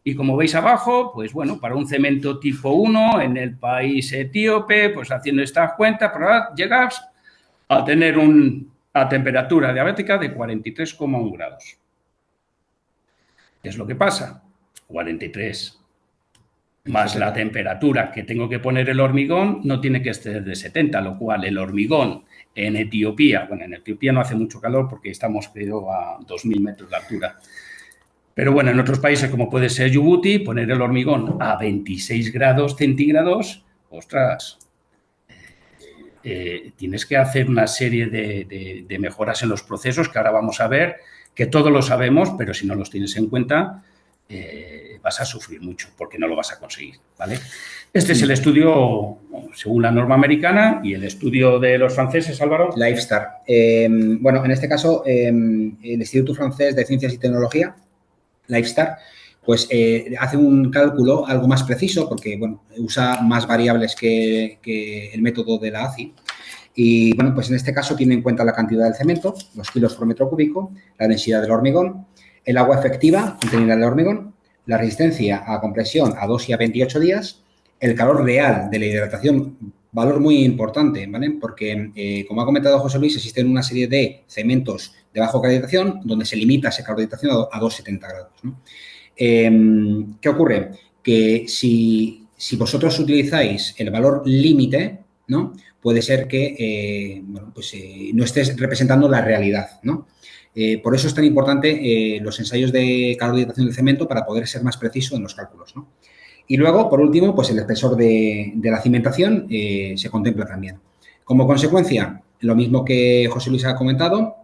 Y como veis abajo, pues bueno, para un cemento tipo 1 en el país etíope, pues haciendo estas cuentas, llegas a tener a temperatura diabética de 43,1 grados. ¿Qué es lo que pasa? 43 más la temperatura que tengo que poner el hormigón no tiene que exceder de 70, lo cual el hormigón en Etiopía, bueno, en Etiopía no hace mucho calor porque estamos, creo, a 2.000 metros de altura. Pero bueno, en otros países como puede ser Djibouti, poner el hormigón a 26 grados centígrados, ostras, tienes que hacer una serie de mejoras en los procesos que ahora vamos a ver, que todos lo sabemos, pero si no los tienes en cuenta, vas a sufrir mucho porque no lo vas a conseguir, ¿vale? Este es el estudio según la norma americana y el estudio de los franceses, Álvaro. La IFSTAR. Bueno, en este caso, el Instituto Francés de Ciencias y Tecnología, la IFSTAR, pues hace un cálculo algo más preciso porque, bueno, usa más variables que el método de la ACI. Y, bueno, pues en este caso tiene en cuenta la cantidad del cemento, los kilos por metro cúbico, la densidad del hormigón, el agua efectiva contenida en el hormigón, la resistencia a compresión a 2 y a 28 días, el calor real de la hidratación, valor muy importante, ¿vale? Porque, como ha comentado José Luis, existen una serie de cementos de bajo calor de hidratación donde se limita ese calor de hidratación a 2,70 grados, ¿no? ¿Qué ocurre? Que si vosotros utilizáis el valor límite, ¿no? Puede ser que bueno, pues, no estés representando la realidad, ¿no? Por eso es tan importante los ensayos de calor de hidratación del cemento para poder ser más preciso en los cálculos, ¿no? Y luego, por último, pues el espesor de la cimentación se contempla también. Como consecuencia, lo mismo que José Luis ha comentado,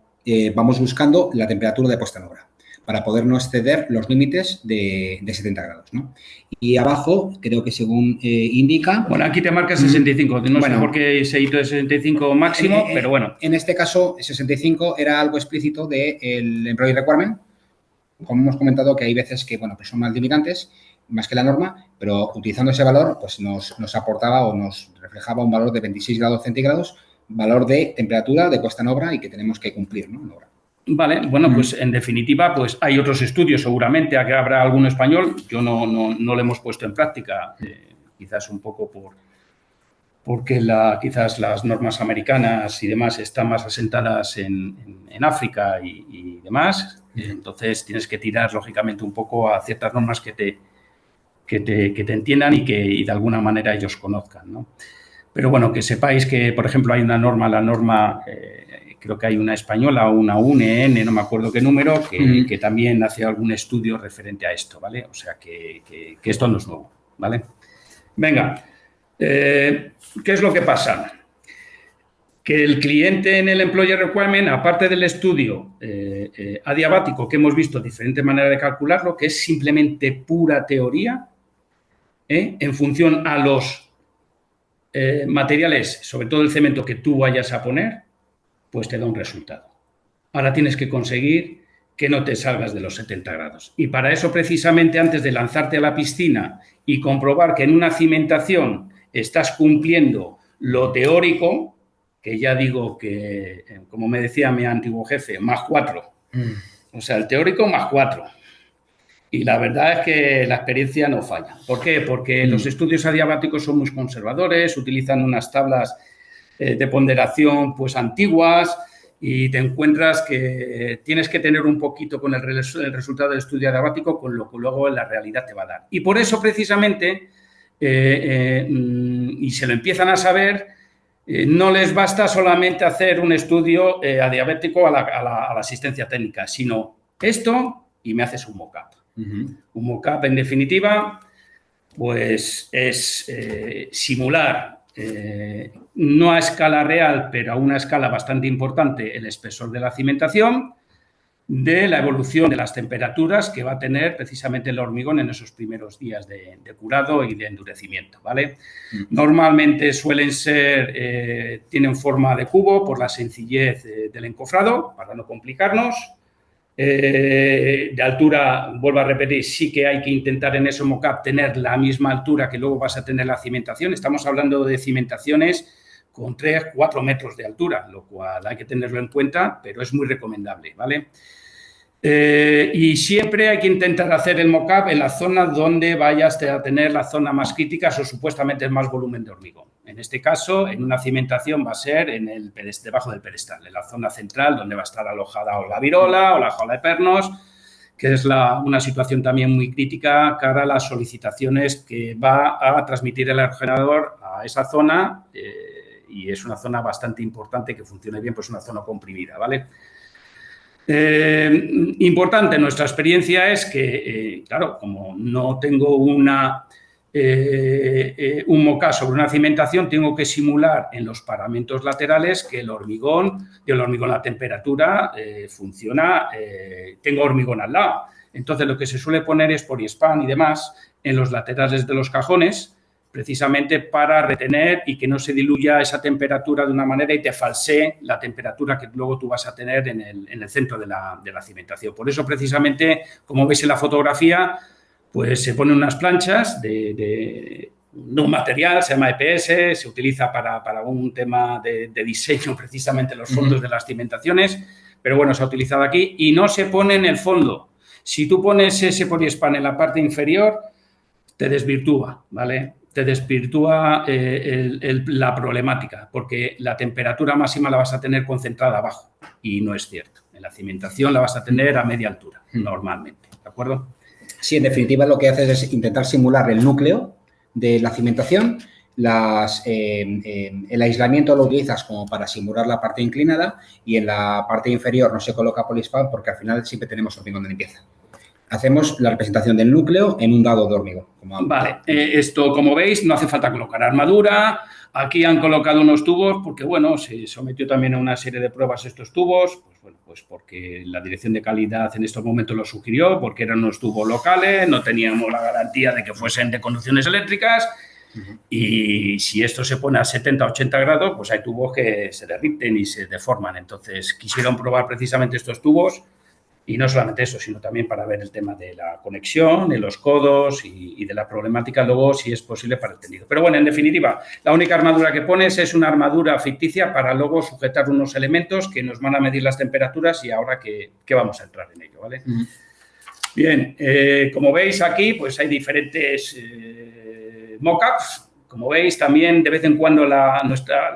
vamos buscando la temperatura de puesta en obra para poder no exceder los límites de 70 grados, ¿no? Y abajo, creo que según indica... Bueno, aquí te marca 65. No sé por qué ese hito de 65 máximo, pero bueno. En este caso, 65 era algo explícito del Employee Requirement. Como hemos comentado, que hay veces que, bueno, pues son más limitantes, más que la norma, pero utilizando ese valor, pues nos aportaba o nos reflejaba un valor de 26 grados centígrados, valor de temperatura de puesta en obra y que tenemos que cumplir, ¿no? En obra. Vale, bueno, pues en definitiva, pues hay otros estudios, seguramente que habrá alguno español, yo no lo hemos puesto en práctica, quizás un poco porque quizás las normas americanas y demás están más asentadas en África y demás, entonces tienes que tirar, lógicamente, un poco a ciertas normas que te entiendan y que de alguna manera ellos conozcan, ¿no? Pero bueno, que sepáis que, por ejemplo, hay una norma, creo que hay una española o una UNEN, no me acuerdo qué número, que también hace algún estudio referente a esto, ¿vale? O sea, que esto no es nuevo, ¿vale? Venga, ¿qué es lo que pasa? Que el cliente en el Employer Requirement, aparte del estudio adiabático, que hemos visto diferentes maneras de calcularlo, que es simplemente pura teoría, en función a los materiales, sobre todo el cemento que tú vayas a poner, pues te da un resultado. Ahora tienes que conseguir que no te salgas de los 70 grados. Y para eso, precisamente, antes de lanzarte a la piscina y comprobar que en una cimentación estás cumpliendo lo teórico, que ya digo que, como me decía mi antiguo jefe, más 4. O sea, el teórico más 4. Y la verdad es que la experiencia no falla. ¿Por qué? Porque los estudios adiabáticos son muy conservadores, utilizan unas tablas de ponderación pues antiguas y te encuentras que tienes que tener un poquito con el resultado del estudio adiabático con lo que luego en la realidad te va a dar. Y por eso precisamente, y se lo empiezan a saber, no les basta solamente hacer un estudio adiabático a la asistencia técnica, sino esto y me haces un mock-up. Un mock-up, en definitiva, pues es simular, no a escala real, pero a una escala bastante importante, el espesor de la cimentación, de la evolución de las temperaturas que va a tener precisamente el hormigón en esos primeros días de curado y de endurecimiento, ¿vale? Normalmente suelen ser, tienen forma de cubo por la sencillez del encofrado, para no complicarnos. De altura, vuelvo a repetir, sí que hay que intentar en ese mock-up tener la misma altura que luego vas a tener la cimentación. Estamos hablando de cimentaciones con 3-4 metros de altura, lo cual hay que tenerlo en cuenta, pero es muy recomendable, ¿vale? Y siempre hay que intentar hacer el mock-up en la zona donde vayas a tener la zona más crítica o supuestamente más volumen de hormigón. En este caso, en una cimentación va a ser debajo del pedestal, en la zona central donde va a estar alojada o la virola o la jaula de pernos, que es una situación también muy crítica cara a las solicitaciones que va a transmitir el aerogenerador a esa zona y es una zona bastante importante que funcione bien, pues una zona comprimida, ¿vale? Importante, nuestra experiencia es que, claro, como no tengo un mock-up sobre una cimentación, tengo que simular en los paramentos laterales que el hormigón, la temperatura funciona, tengo hormigón al lado. Entonces, lo que se suele poner es poliespan y demás en los laterales de los cajones, precisamente para retener y que no se diluya esa temperatura de una manera y te falsee la temperatura que luego tú vas a tener en el centro de la cimentación. Por eso, precisamente, como veis en la fotografía, pues se ponen unas planchas de un material, se llama EPS, se utiliza para un tema de diseño, precisamente los fondos de las cimentaciones, pero bueno, se ha utilizado aquí y no se pone en el fondo. Si tú pones ese poliespan en la parte inferior, te desvirtúa, ¿vale? Te desvirtúa la problemática, porque la temperatura máxima la vas a tener concentrada abajo y no es cierto. En la cimentación la vas a tener a media altura, normalmente, ¿de acuerdo? Sí, en definitiva lo que haces es intentar simular el núcleo de la cimentación, el aislamiento lo utilizas como para simular la parte inclinada y en la parte inferior no se coloca poliespan porque al final siempre tenemos hormigón de limpieza. hacemos la representación del núcleo en un dado de hormigón. Vale, esto, como veis, no hace falta colocar armadura. Aquí han colocado unos tubos porque, bueno, se sometió también a una serie de pruebas estos tubos, pues bueno, pues porque la Dirección de Calidad en estos momentos lo sugirió, porque eran unos tubos locales, no teníamos la garantía de que fuesen de conducciones eléctricas. Y si esto se pone a 70, 80 grados, pues hay tubos que se derriten y se deforman. Entonces, quisieron probar precisamente estos tubos y no solamente eso, sino también para ver el tema de la conexión, de los codos y de la problemática luego, si es posible, para el tendido. Pero bueno, en definitiva, la única armadura que pones es una armadura ficticia para luego sujetar unos elementos que nos van a medir las temperaturas y ahora que vamos a entrar en ello, ¿vale? Bien, como veis aquí, pues hay diferentes mockups. Como veis, también de vez en cuando la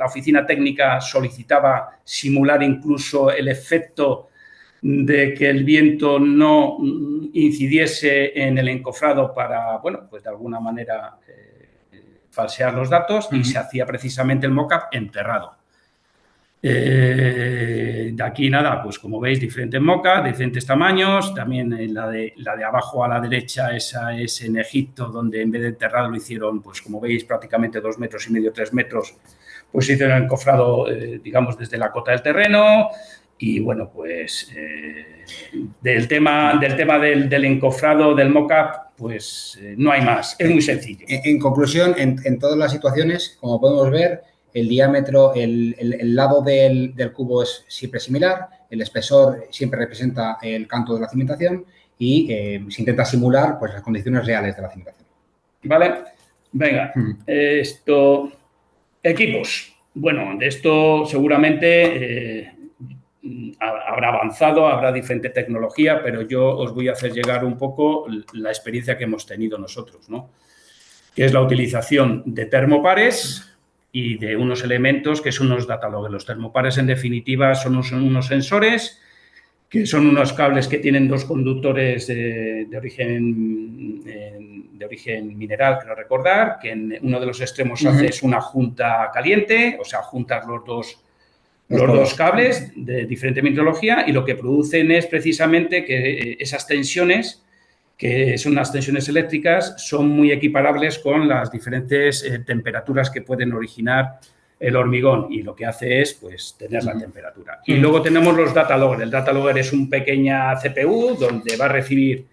oficina técnica solicitaba simular incluso el efecto de que el viento no incidiese en el encofrado para, bueno, pues de alguna manera falsear los datos y se hacía precisamente el mockup enterrado. De aquí nada, pues como veis, diferentes mockups, diferentes tamaños. También la de abajo a la derecha, esa es en Egipto, donde en vez de enterrado lo hicieron, pues como veis, prácticamente 2,5 metros, 3 metros, pues hicieron el encofrado, digamos, desde la cota del terreno. Y bueno, pues del tema del encofrado, del mock-up, pues no hay más, es muy sencillo. En conclusión, en todas las situaciones, como podemos ver, el diámetro, el lado del cubo es siempre similar, el espesor siempre representa el canto de la cimentación y se intenta simular pues, las condiciones reales de la cimentación. Vale, venga, equipos. Bueno, de esto seguramente habrá avanzado, habrá diferente tecnología, pero yo os voy a hacer llegar un poco la experiencia que hemos tenido nosotros, ¿no? Que es la utilización de termopares y de unos elementos que son unos dataloggers. Los termopares, en definitiva, son unos sensores que son unos cables que tienen dos conductores de origen mineral, creo recordar, que en uno de los extremos haces una junta caliente, o sea, juntas los dos cables de diferente metrología y lo que producen es precisamente que esas tensiones, que son las tensiones eléctricas, son muy equiparables con las diferentes temperaturas que pueden originar el hormigón y lo que hace es pues tener la temperatura. Y luego tenemos los data logger. El data logger es una pequeña CPU donde va a recibir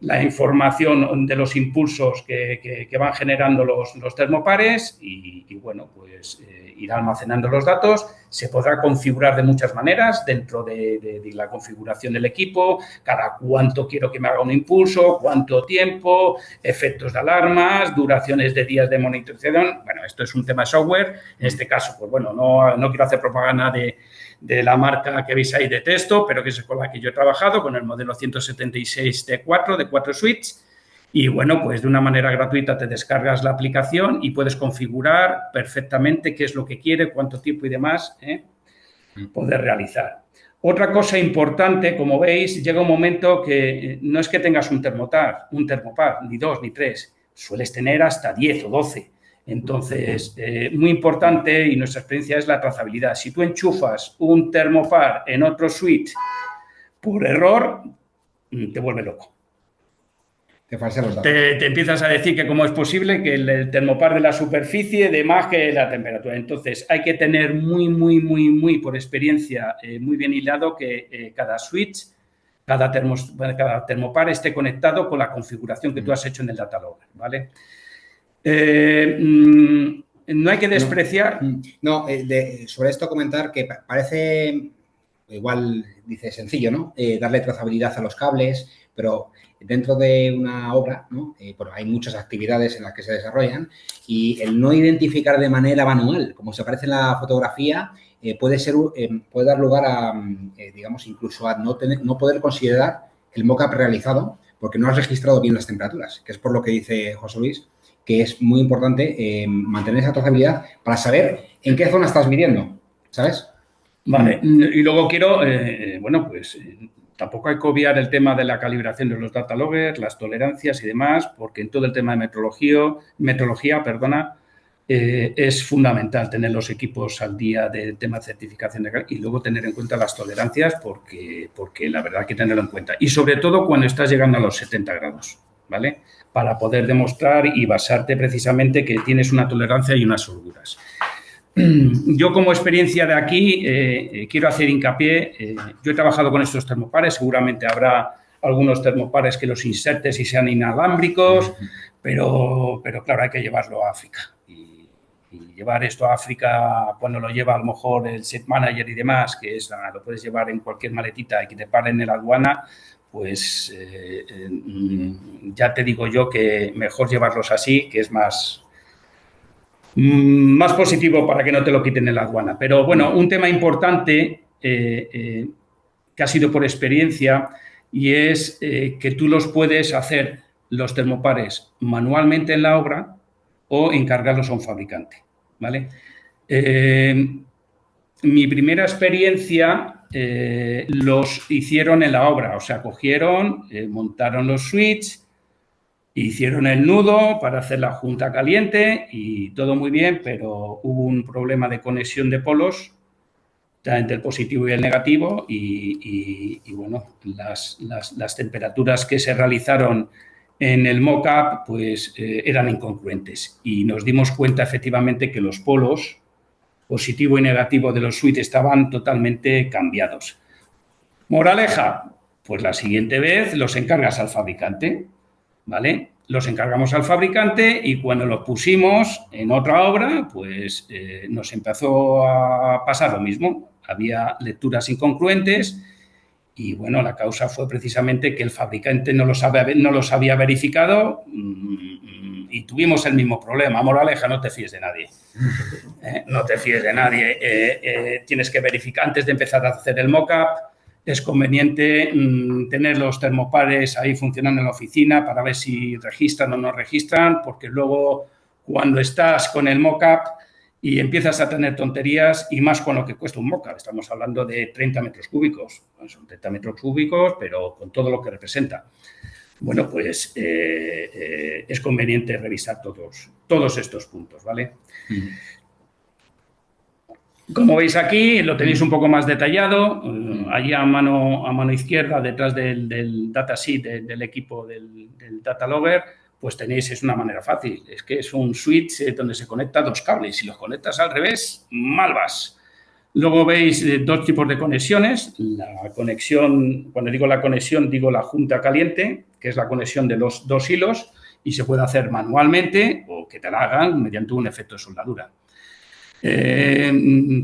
la información de los impulsos que van generando los termopares y bueno, pues irá almacenando los datos. Se podrá configurar de muchas maneras dentro de la configuración del equipo, cada cuánto quiero que me haga un impulso, cuánto tiempo, efectos de alarmas, duraciones de días de monitorización. Bueno, esto es un tema de software. En este caso, pues bueno, no quiero hacer propaganda de la marca que veis ahí de texto, pero que es con la que yo he trabajado, con el modelo 176T4 de 4 switches. Y, bueno, pues de una manera gratuita te descargas la aplicación y puedes configurar perfectamente qué es lo que quiere, cuánto tiempo y demás poder realizar. Otra cosa importante, como veis, llega un momento que no es que tengas un termopar, ni 2 ni 3, sueles tener hasta 10 o 12. Entonces, muy importante y nuestra experiencia es la trazabilidad. Si tú enchufas un termopar en otro switch por error, te vuelve loco. Te falsean los datos. Te empiezas a decir que cómo es posible que el termopar de la superficie dé más que la temperatura. Entonces, hay que tener muy por experiencia, muy bien hilado que cada switch, cada termopar esté conectado con la configuración que tú has hecho en el data logger, ¿vale? No hay que despreciar. Sobre esto comentar que parece, igual dice sencillo, ¿no? Darle trazabilidad a los cables, pero dentro de una obra, ¿no? Bueno, hay muchas actividades en las que se desarrollan y el no identificar de manera manual, como se aparece en la fotografía, puede dar lugar a, digamos, incluso a no poder considerar el mock-up realizado porque no has registrado bien las temperaturas, que es por lo que dice José Luis, que es muy importante mantener esa trazabilidad para saber en qué zona estás midiendo, ¿sabes? Vale, y luego quiero, bueno, pues tampoco hay que obviar el tema de la calibración de los data loggers, las tolerancias y demás, porque en todo el tema de metrología, es fundamental tener los equipos al día del tema de certificación de calidad y luego tener en cuenta las tolerancias porque la verdad hay que tenerlo en cuenta. Y sobre todo cuando estás llegando a los 70 grados, ¿vale? Para poder demostrar y basarte precisamente que tienes una tolerancia y unas holguras. Yo como experiencia de aquí quiero hacer hincapié, yo he trabajado con estos termopares, seguramente habrá algunos termopares que los insertes y sean inalámbricos, pero claro, hay que llevarlo a África. Y llevar esto a África, cuando lo lleva a lo mejor el set manager y demás, que es lo puedes llevar en cualquier maletita y que te paren en la aduana, pues ya te digo yo que mejor llevarlos así, que es más positivo para que no te lo quiten en la aduana. Pero bueno, un tema importante que ha sido por experiencia y es que tú los puedes hacer los termopares manualmente en la obra o encargarlos a un fabricante, ¿vale? Mi primera experiencia los hicieron en la obra, o sea, cogieron, montaron los switches, hicieron el nudo para hacer la junta caliente y todo muy bien, pero hubo un problema de conexión de polos entre el positivo y el negativo y bueno, las temperaturas que se realizaron en el mock-up pues eran incongruentes y nos dimos cuenta efectivamente que los polos positivo y negativo de los switches estaban totalmente cambiados. Moraleja, pues la siguiente vez los encargas al fabricante, ¿vale? Los encargamos al fabricante y cuando los pusimos en otra obra, pues nos empezó a pasar lo mismo. Había lecturas incongruentes y, bueno, la causa fue precisamente que el fabricante no los había verificado y tuvimos el mismo problema. Moraleja, no te fíes de nadie. No te fíes de nadie. Tienes que verificar antes de empezar a hacer el mock-up. Es conveniente tener los termopares ahí funcionando en la oficina para ver si registran o no registran, porque luego cuando estás con el mock-up y empiezas a tener tonterías, y más con lo que cuesta un mock-up, estamos hablando de 30 metros cúbicos, son 30 metros cúbicos, pero con todo lo que representa. Bueno, pues es conveniente revisar todos estos puntos, ¿vale? Como veis aquí, lo tenéis un poco más detallado. Allí a mano izquierda, detrás del datasheet del equipo del data logger, pues tenéis, es una manera fácil. Es que es un switch donde se conecta dos cables. Si los conectas al revés, mal vas. Luego veis dos tipos de conexiones. La conexión, cuando digo la conexión, digo la junta caliente, que es la conexión de los dos hilos y se puede hacer manualmente o que te la hagan mediante un efecto de soldadura.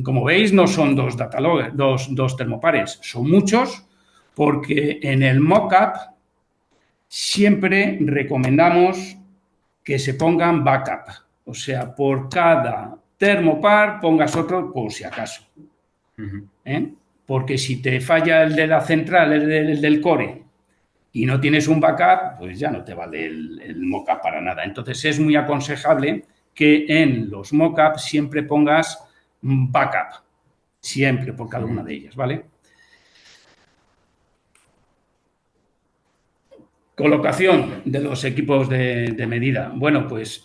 Como veis, no son dos termopares, son muchos, porque en el mock-up siempre recomendamos que se pongan backup. O sea, por cada termopar pongas otro por si acaso. Porque si te falla el de la central, el del core, y no tienes un backup, pues ya no te vale el mock-up para nada. Entonces, es muy aconsejable que en los mock-ups siempre pongas backup, siempre por cada una de ellas, ¿vale? Colocación de los equipos de medida. Bueno, pues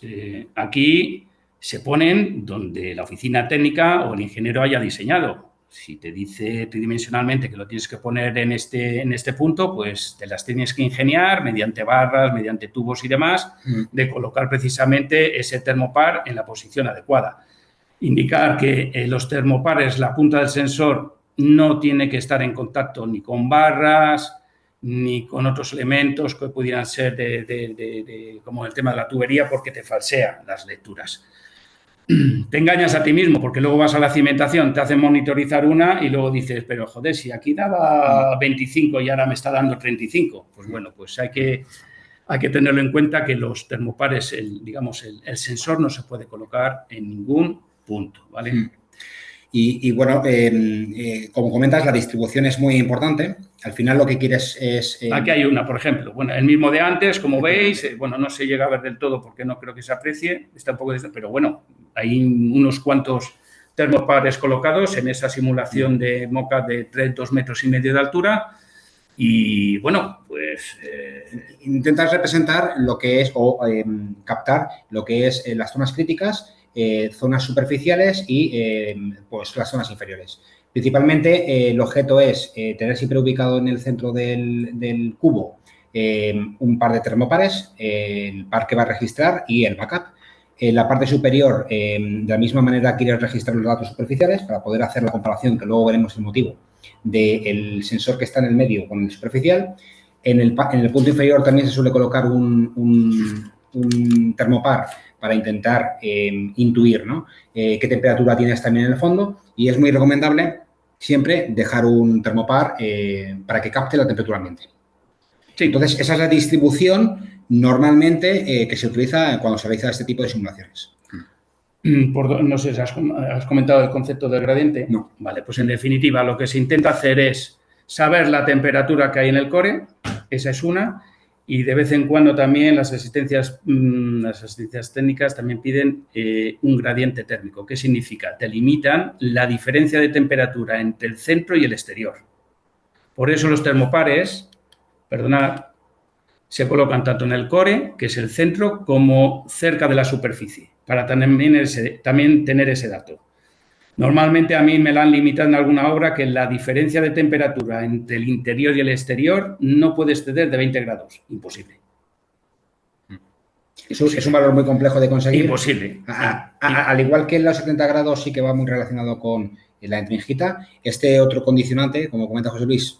aquí se ponen donde la oficina técnica o el ingeniero haya diseñado. Si te dice tridimensionalmente que lo tienes que poner en este punto, pues te las tienes que ingeniar mediante barras, mediante tubos y demás, de colocar precisamente ese termopar en la posición adecuada. Indicar que los termopares, la punta del sensor, no tiene que estar en contacto ni con barras, ni con otros elementos que pudieran ser como el tema de la tubería, porque te falsean las lecturas. Te engañas a ti mismo porque luego vas a la cimentación, te hacen monitorizar una y luego dices, pero joder, si aquí daba 25 y ahora me está dando 35. Pues bueno, pues hay que tenerlo en cuenta que los termopares, el sensor no se puede colocar en ningún punto, ¿vale? Y bueno, como comentas, la distribución es muy importante. Al final lo que quieres es... Aquí hay una, por ejemplo. Bueno, el mismo de antes, como veis, bueno, no se llega a ver del todo porque no creo que se aprecie, está un poco... Pero bueno, hay unos cuantos termopares colocados en esa simulación de mock-up de 2,5 metros de altura. Y bueno, pues... Intentas representar lo que es, o captar lo que es las zonas críticas zonas superficiales y pues las zonas inferiores. Principalmente el objeto es tener siempre ubicado en el centro del cubo un par de termopares, el par que va a registrar y el backup. En la parte superior, de la misma manera, quieres registrar los datos superficiales para poder hacer la comparación, que luego veremos el motivo, del sensor que está en el medio con el superficial. En el punto inferior también se suele colocar un termopar para intentar intuir, ¿no? Qué temperatura tienes también en el fondo, y es muy recomendable siempre dejar un termopar para que capte la temperatura ambiente. Sí. Entonces, esa es la distribución normalmente que se utiliza cuando se realiza este tipo de simulaciones. No sé si has comentado el concepto del gradiente. No. Vale, pues en definitiva lo que se intenta hacer es saber la temperatura que hay en el core, esa es una, y de vez en cuando también las asistencias técnicas también piden un gradiente térmico. ¿Qué significa? Te limitan la diferencia de temperatura entre el centro y el exterior. Por eso los termopares, perdonad, se colocan tanto en el core, que es el centro, como cerca de la superficie, para también tener ese dato. Normalmente a mí me la han limitado en alguna obra que la diferencia de temperatura entre el interior y el exterior no puede exceder de 20 grados. Imposible. Es un valor muy complejo de conseguir. Imposible. Al igual que en los 70 grados sí que va muy relacionado con la intringita, este otro condicionante, como comenta José Luis,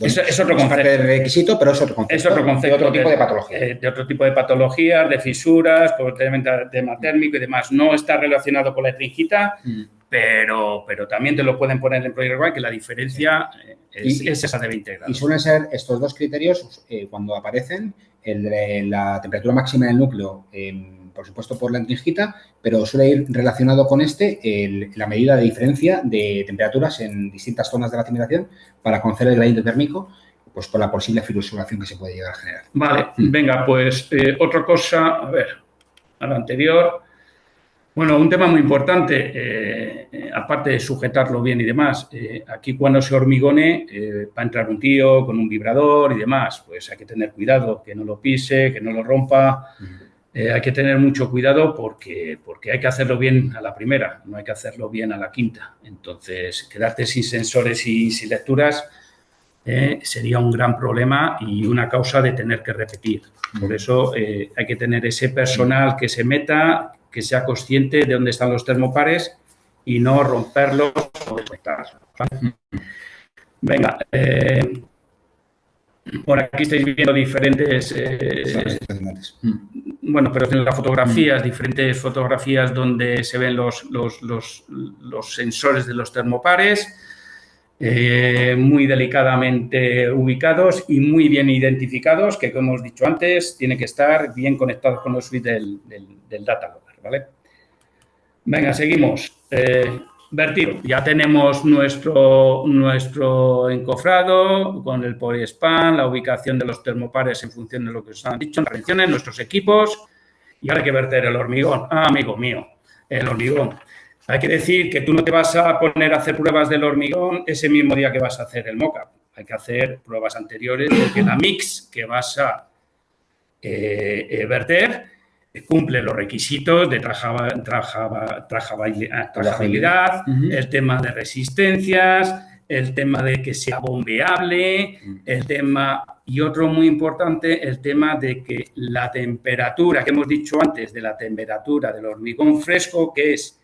es otro concepto. Parte del requisito, pero es otro concepto. Es otro concepto. De otro tipo de patología. De otro tipo de patologías, de fisuras, posiblemente tema térmico y demás. No está relacionado con la intringita, pero también te lo pueden poner en Project One, que la diferencia es esa de 20 grados. Y suelen ser estos dos criterios cuando aparecen, el de la temperatura máxima del núcleo, por supuesto por la intringita, pero suele ir relacionado con la medida de diferencia de temperaturas en distintas zonas de la simulación para conocer el gradiente térmico, pues por la posible fluctuación que se puede llegar a generar. Vale, venga, pues otra cosa, a ver, a lo anterior. Bueno, un tema muy importante, aparte de sujetarlo bien y demás, aquí cuando se hormigone, va a entrar un tío con un vibrador y demás, pues hay que tener cuidado, que no lo pise, que no lo rompa. Hay que tener mucho cuidado porque hay que hacerlo bien a la primera, no hay que hacerlo bien a la quinta. Entonces, quedarte sin sensores y sin lecturas sería un gran problema y una causa de tener que repetir. Por eso hay que tener ese personal que se meta, que sea consciente de dónde están los termopares y no romperlos o desconectarlos. ¿Vale? Venga, por aquí estáis viendo diferentes... bueno, pero en las fotografías, diferentes fotografías donde se ven los sensores de los termopares, muy delicadamente ubicados y muy bien identificados, que como hemos dicho antes, tienen que estar bien conectados con los suites del data logger, ¿vale? Venga, seguimos. Vertido. Ya tenemos nuestro encofrado con el poliespan, la ubicación de los termopares en función de lo que os han dicho, las reacciones, nuestros equipos, y ahora hay que verter el hormigón. Amigo mío, el hormigón. Hay que decir que tú no te vas a poner a hacer pruebas del hormigón ese mismo día que vas a hacer el mock-up. Hay que hacer pruebas anteriores porque la mix que vas a verter cumple los requisitos de trabajabilidad, el tema de resistencias, el tema de que sea bombeable, el tema, y otro muy importante, el tema de que la temperatura que hemos dicho antes, de la temperatura del hormigón fresco, que es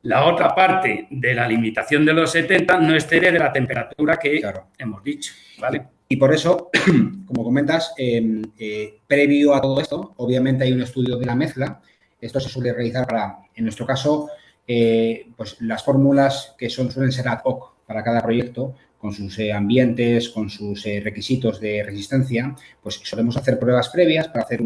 la otra parte de la limitación de los 70, no excede de la temperatura que hemos dicho, ¿vale? Y por eso, como comentas, previo a todo esto, obviamente hay un estudio de la mezcla. Esto se suele realizar para, en nuestro caso, pues las fórmulas que suelen ser ad hoc para cada proyecto, con sus ambientes, con sus requisitos de resistencia, pues solemos hacer pruebas previas para hacer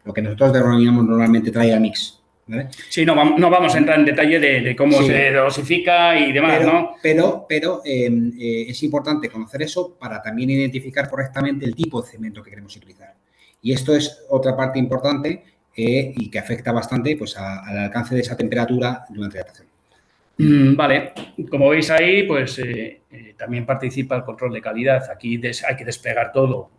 lo que nosotros denominamos normalmente trial mix. ¿Vale? Sí, no vamos a entrar en detalle de cómo se dosifica y demás, ¿no? Pero es importante conocer eso para también identificar correctamente el tipo de cemento que queremos utilizar. Y esto es otra parte importante y que afecta bastante pues, al alcance de esa temperatura durante la adaptación. Vale, como veis ahí, pues también participa el control de calidad. Aquí hay que desplegar todo.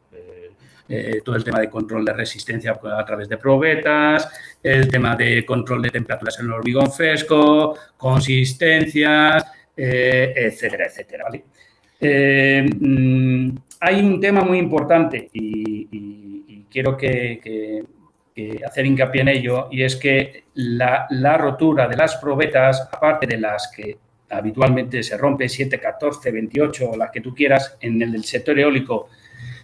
todo el tema de control de resistencia a través de probetas, el tema de control de temperaturas en el hormigón fresco, consistencias, etcétera, etcétera, ¿vale? Hay un tema muy importante y quiero que hacer hincapié en ello, y es que la rotura de las probetas, aparte de las que habitualmente se rompe 7, 14, 28 o las que tú quieras, en el sector eólico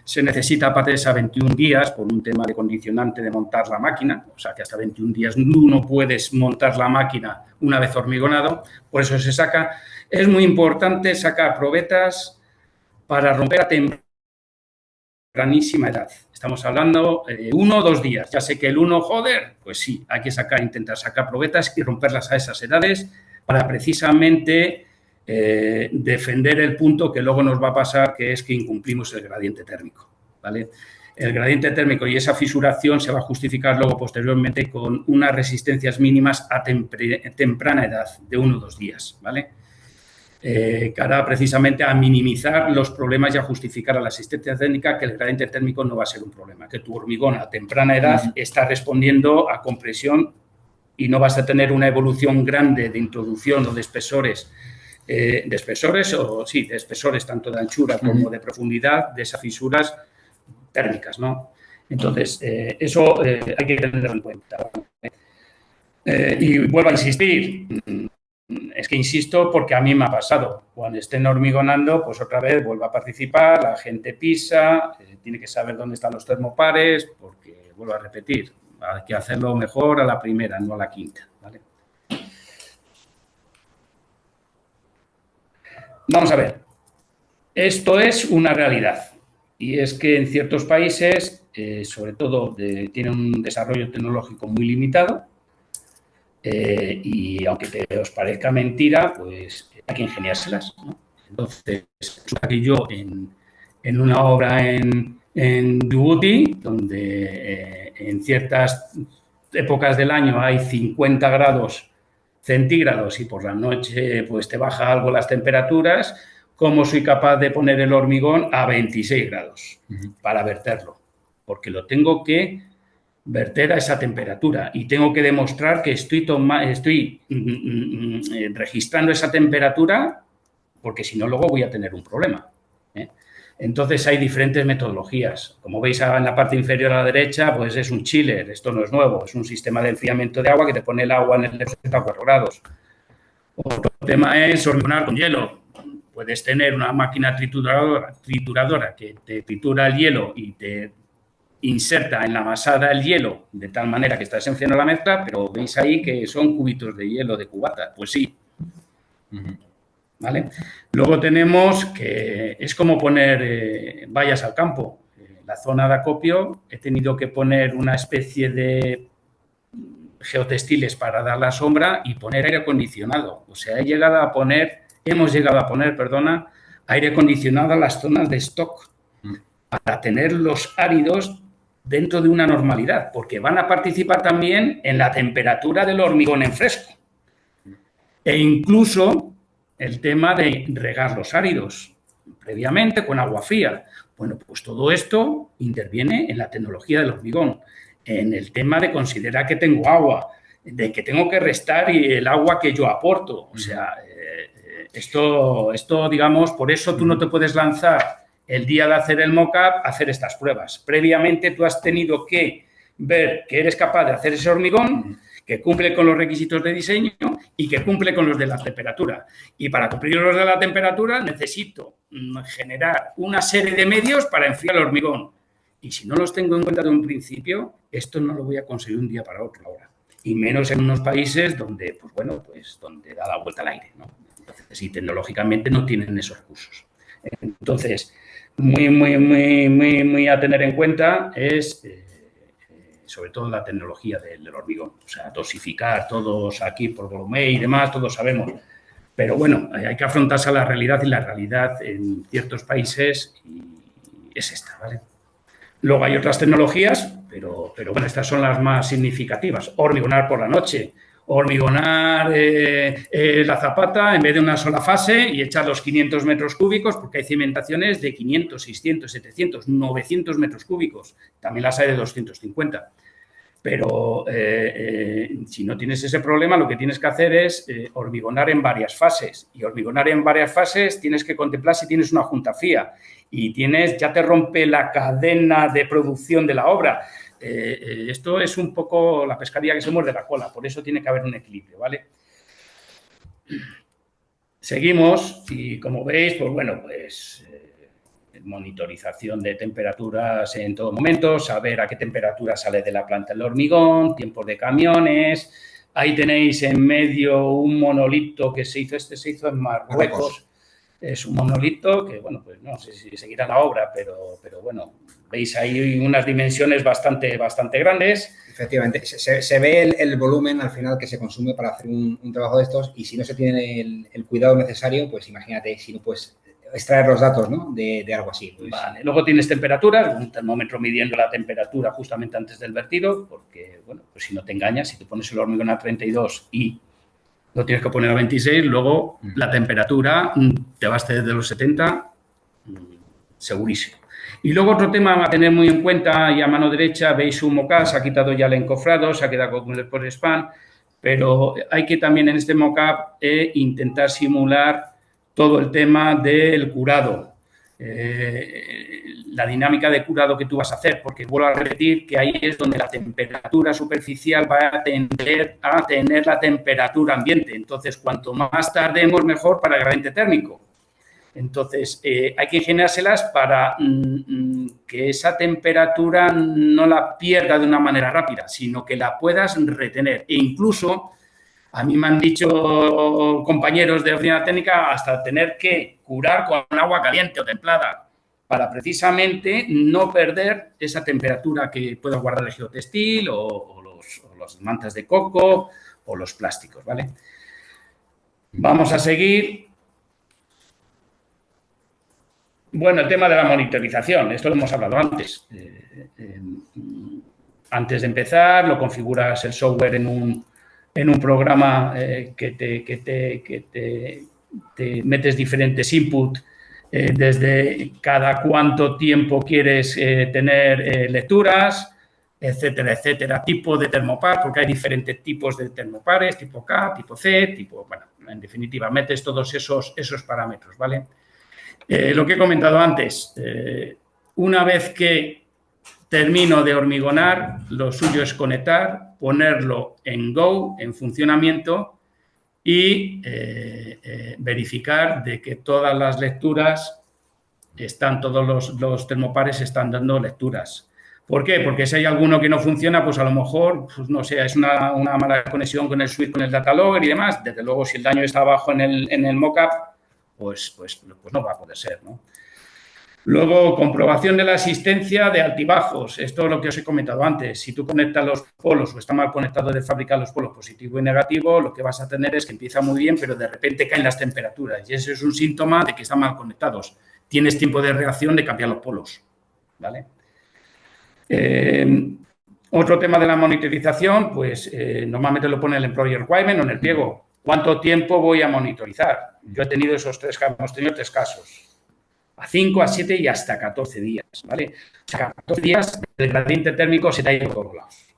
se necesita aparte de esas 21 días por un tema de condicionante de montar la máquina, o sea que hasta 21 días no puedes montar la máquina una vez hormigonado, por eso se saca. Es muy importante sacar probetas para romper a tempranísima edad. Estamos hablando de 1 o 2 días. Ya sé que el 1, joder, pues sí, hay que intentar sacar probetas y romperlas a esas edades para precisamente defender el punto que luego nos va a pasar, que es que incumplimos el gradiente térmico, ¿vale? El gradiente térmico y esa fisuración se va a justificar luego posteriormente con unas resistencias mínimas a temprana edad, de 1 o 2 días, ¿vale? Cara precisamente a minimizar los problemas y a justificar a la asistencia técnica que el gradiente térmico no va a ser un problema, que tu hormigón a temprana edad está respondiendo a compresión y no vas a tener una evolución grande de introducción o de espesores, tanto de anchura como de profundidad, de esas fisuras térmicas, ¿no? Entonces, eso hay que tenerlo en cuenta. Y vuelvo a insistir, es que insisto porque a mí me ha pasado. Cuando estén hormigonando, pues otra vez vuelvo a participar, la gente pisa, tiene que saber dónde están los termopares, porque, vuelvo a repetir, hay que hacerlo mejor a la primera, no a la quinta, ¿vale? Vamos a ver, esto es una realidad y es que en ciertos países, sobre todo, tienen un desarrollo tecnológico muy limitado y aunque os parezca mentira, pues hay que ingeniárselas, ¿no? Entonces, que yo en una obra en Djibouti, donde en ciertas épocas del año hay 50 grados centígrados y por la noche pues te baja algo las temperaturas, ¿cómo soy capaz de poner el hormigón a 26 grados para verterlo? Porque lo tengo que verter a esa temperatura y tengo que demostrar que estoy registrando esa temperatura, porque si no luego voy a tener un problema, ¿eh? Entonces hay diferentes metodologías. Como veis en la parte inferior a la derecha, pues es un chiller, esto no es nuevo, es un sistema de enfriamiento de agua que te pone el agua en el 74 grados. Otro tema es hormigonar con hielo. Puedes tener una máquina trituradora que te tritura el hielo y te inserta en la masada el hielo de tal manera que estás enfriando la mezcla, pero veis ahí que son cubitos de hielo de cubata. Pues sí. ¿Vale? Luego tenemos que es como poner vallas al campo. En la zona de acopio he tenido que poner una especie de geotextiles para dar la sombra y poner aire acondicionado. O sea, hemos llegado a poner, aire acondicionado a las zonas de stock para tener los áridos dentro de una normalidad, porque van a participar también en la temperatura del hormigón en fresco. E incluso el tema de regar los áridos previamente con agua fría. Bueno, pues todo esto interviene en la tecnología del hormigón, en el tema de considerar que tengo agua, de que tengo que restar el agua que yo aporto. O sea, esto, digamos, por eso tú no te puedes lanzar el día de hacer el mock-up a hacer estas pruebas. Previamente tú has tenido que ver que eres capaz de hacer ese hormigón, que cumple con los requisitos de diseño y que cumple con los de la temperatura. Y para cumplir los de la temperatura necesito generar una serie de medios para enfriar el hormigón. Y si no los tengo en cuenta de un principio, esto no lo voy a conseguir un día para otro ahora. Y menos en unos países donde, pues bueno, pues donde da la vuelta al aire, ¿no? Entonces, y tecnológicamente no tienen esos cursos. Entonces, muy a tener en cuenta es sobre todo la tecnología del hormigón. O sea, dosificar todos aquí por Dolomé y demás, todos sabemos. Pero bueno, hay que afrontarse a la realidad y la realidad en ciertos países es esta, ¿vale? Luego hay otras tecnologías, pero bueno, estas son las más significativas. Hormigonar por la noche. hormigonar la zapata en vez de una sola fase y echar los 500 metros cúbicos, porque hay cimentaciones de 500, 600, 700, 900 metros cúbicos. También las hay de 250. Pero si no tienes ese problema, lo que tienes que hacer es hormigonar en varias fases. Y hormigonar en varias fases tienes que contemplar si tienes una junta fría y ya te rompe la cadena de producción de la obra. Esto es un poco la pescadilla que se muerde la cola, por eso tiene que haber un equilibrio, ¿vale? Seguimos y como veis, pues bueno, pues monitorización de temperaturas en todo momento, saber a qué temperatura sale de la planta el hormigón, tiempos de camiones. Ahí tenéis en medio un monolito que se hizo en Marruecos. Es un monolito que, bueno, pues no sé si seguirá la obra, pero bueno, veis ahí unas dimensiones bastante grandes. Efectivamente, se ve el volumen al final que se consume para hacer un trabajo de estos y si no se tiene el cuidado necesario, pues imagínate si no puedes extraer los datos, ¿no? de algo así. Pues. Vale. Luego tienes temperaturas, un termómetro midiendo la temperatura justamente antes del vertido, porque, bueno, pues si no te engañas, si te pones el hormigón a 32 y lo tienes que poner a 26, luego la temperatura te vas desde los 70, segurísimo. Y luego otro tema a tener muy en cuenta, y a mano derecha veis un mockup, se ha quitado ya el encofrado, se ha quedado con el por span, pero hay que también en este mockup intentar simular todo el tema del curado, la dinámica de curado que tú vas a hacer, porque vuelvo a repetir que ahí es donde la temperatura superficial va a tender a tener la temperatura ambiente. Entonces, cuanto más tardemos, mejor para el gradiente térmico. Entonces, hay que ingeniárselas para que esa temperatura no la pierda de una manera rápida, sino que la puedas retener. E incluso, a mí me han dicho compañeros de oficina técnica hasta tener que curar con agua caliente o templada para precisamente no perder esa temperatura que pueda guardar el geotextil o las mantas de coco o los plásticos, ¿vale? Vamos a seguir. Bueno, el tema de la monitorización, esto lo hemos hablado antes. Antes de empezar, lo configuras el software en un programa que te metes diferentes inputs desde cada cuánto tiempo quieres tener lecturas, etcétera, etcétera. Tipo de termopar, porque hay diferentes tipos de termopares, tipo K, tipo C, tipo, bueno, en definitiva, metes todos esos parámetros, ¿vale? Lo que he comentado antes, una vez que termino de hormigonar, lo suyo es conectar, ponerlo en Go, en funcionamiento y verificar de que todas las lecturas todos los termopares están dando lecturas. ¿Por qué? Porque si hay alguno que no funciona, pues a lo mejor, pues no sé, es una mala conexión con el switch, con el data logger y demás. Desde luego, si el daño está abajo en el mockup, pues no va a poder ser, ¿no? Luego, comprobación de la asistencia de altibajos. Esto es lo que os he comentado antes. Si tú conectas los polos o está mal conectado de fábrica los polos positivo y negativo, lo que vas a tener es que empieza muy bien, pero de repente caen las temperaturas. Y eso es un síntoma de que están mal conectados. Tienes tiempo de reacción de cambiar los polos, ¿vale? Otro tema de la monitorización, pues normalmente lo pone el Employer Requirement o en el pliego. ¿Cuánto tiempo voy a monitorizar? Yo he tenido hemos tenido tres casos. A 5, a 7 y hasta 14 días, ¿vale? O sea, 14 días el gradiente térmico se te ha ido por todos lados.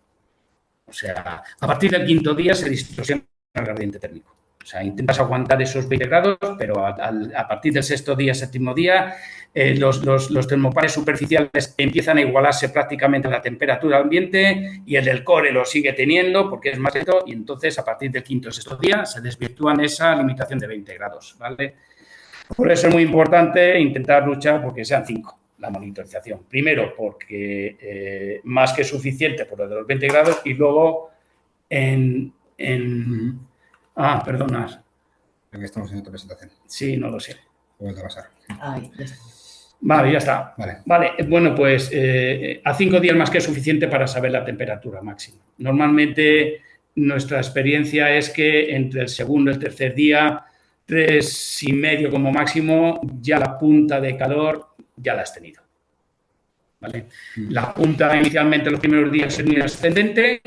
O sea, a partir del quinto día se distorsiona el gradiente térmico. O sea, intentas aguantar esos 20 grados, pero a partir del sexto día, séptimo día, los termopares superficiales empiezan a igualarse prácticamente a la temperatura ambiente y el del core lo sigue teniendo porque es más lento y entonces a partir del quinto o sexto día se desvirtúan esa limitación de 20 grados, ¿vale? Por eso es muy importante intentar luchar porque sean 5 la monitorización. Primero, porque más que suficiente por lo de los 20 grados y luego perdona. Creo que estamos en otra presentación. Sí, no lo sé. Vuelve a pasar. Ay, ya está. Vale, ya está. Vale, bueno, pues a 5 días más que suficiente para saber la temperatura máxima. Normalmente nuestra experiencia es que entre el segundo y el tercer día, 3,5 como máximo, ya la punta de calor ya la has tenido. ¿Vale? La punta inicialmente los primeros días es muy ascendente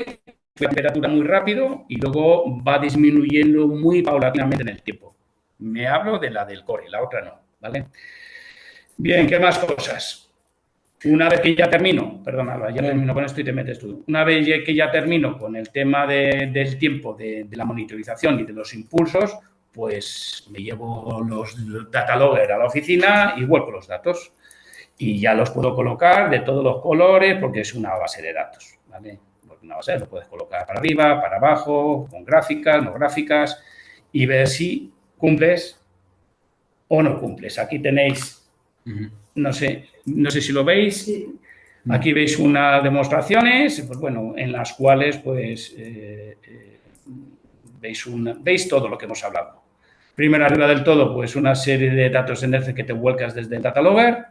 la temperatura muy rápido y luego va disminuyendo muy paulatinamente en el tiempo. Me hablo de la del core, la otra no, ¿vale? Bien, ¿qué más cosas? Una vez que ya termino, perdón, Alba, ya termino con esto y te metes tú. Una vez que ya termino con el tema del tiempo de la monitorización y de los impulsos, pues me llevo los data logger a la oficina y vuelco los datos. Y ya los puedo colocar de todos los colores porque es una base de datos, ¿vale? Una base lo puedes colocar para arriba, para abajo, con gráficas, no gráficas y ver si cumples o no cumples. Aquí tenéis, no sé si lo veis, aquí veis unas demostraciones, pues bueno, en las cuales pues veis todo lo que hemos hablado. Primero, arriba del todo, pues una serie de datos en Excel que te vuelcas desde el data logger.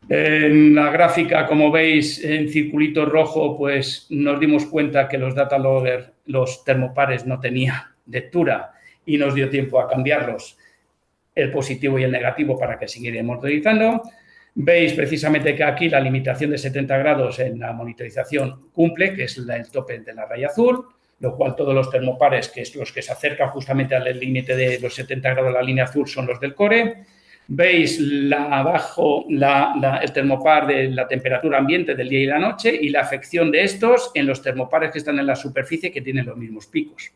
En la gráfica, como veis, en circulito rojo, pues nos dimos cuenta que los data logger, los termopares no tenían lectura y nos dio tiempo a cambiarlos, el positivo y el negativo, para que siguiéramos monitorizando. Veis precisamente que aquí la limitación de 70 grados en la monitorización cumple, que es el tope de la raya azul, lo cual todos los termopares, que es los que se acercan justamente al límite de los 70 grados de la línea azul, son los del core. Veis abajo el termopar de la temperatura ambiente del día y la noche y la afección de estos en los termopares que están en la superficie, que tienen los mismos picos.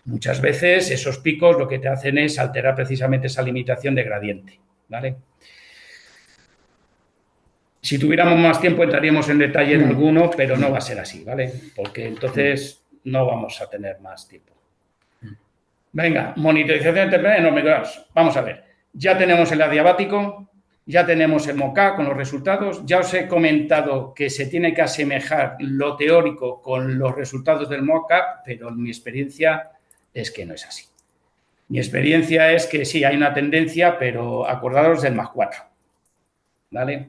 Muchas veces esos picos lo que te hacen es alterar precisamente esa limitación de gradiente, ¿vale? Si tuviéramos más tiempo entraríamos en detalle en alguno, pero no va a ser así, ¿vale? Porque entonces no vamos a tener más tiempo. Venga, monitorización temprana en hormigonados. Vamos a ver. Ya tenemos el adiabático, ya tenemos el mockup con los resultados. Ya os he comentado que se tiene que asemejar lo teórico con los resultados del mockup, pero mi experiencia es que no es así. Mi experiencia es que sí, hay una tendencia, pero acordaros del +4, ¿vale?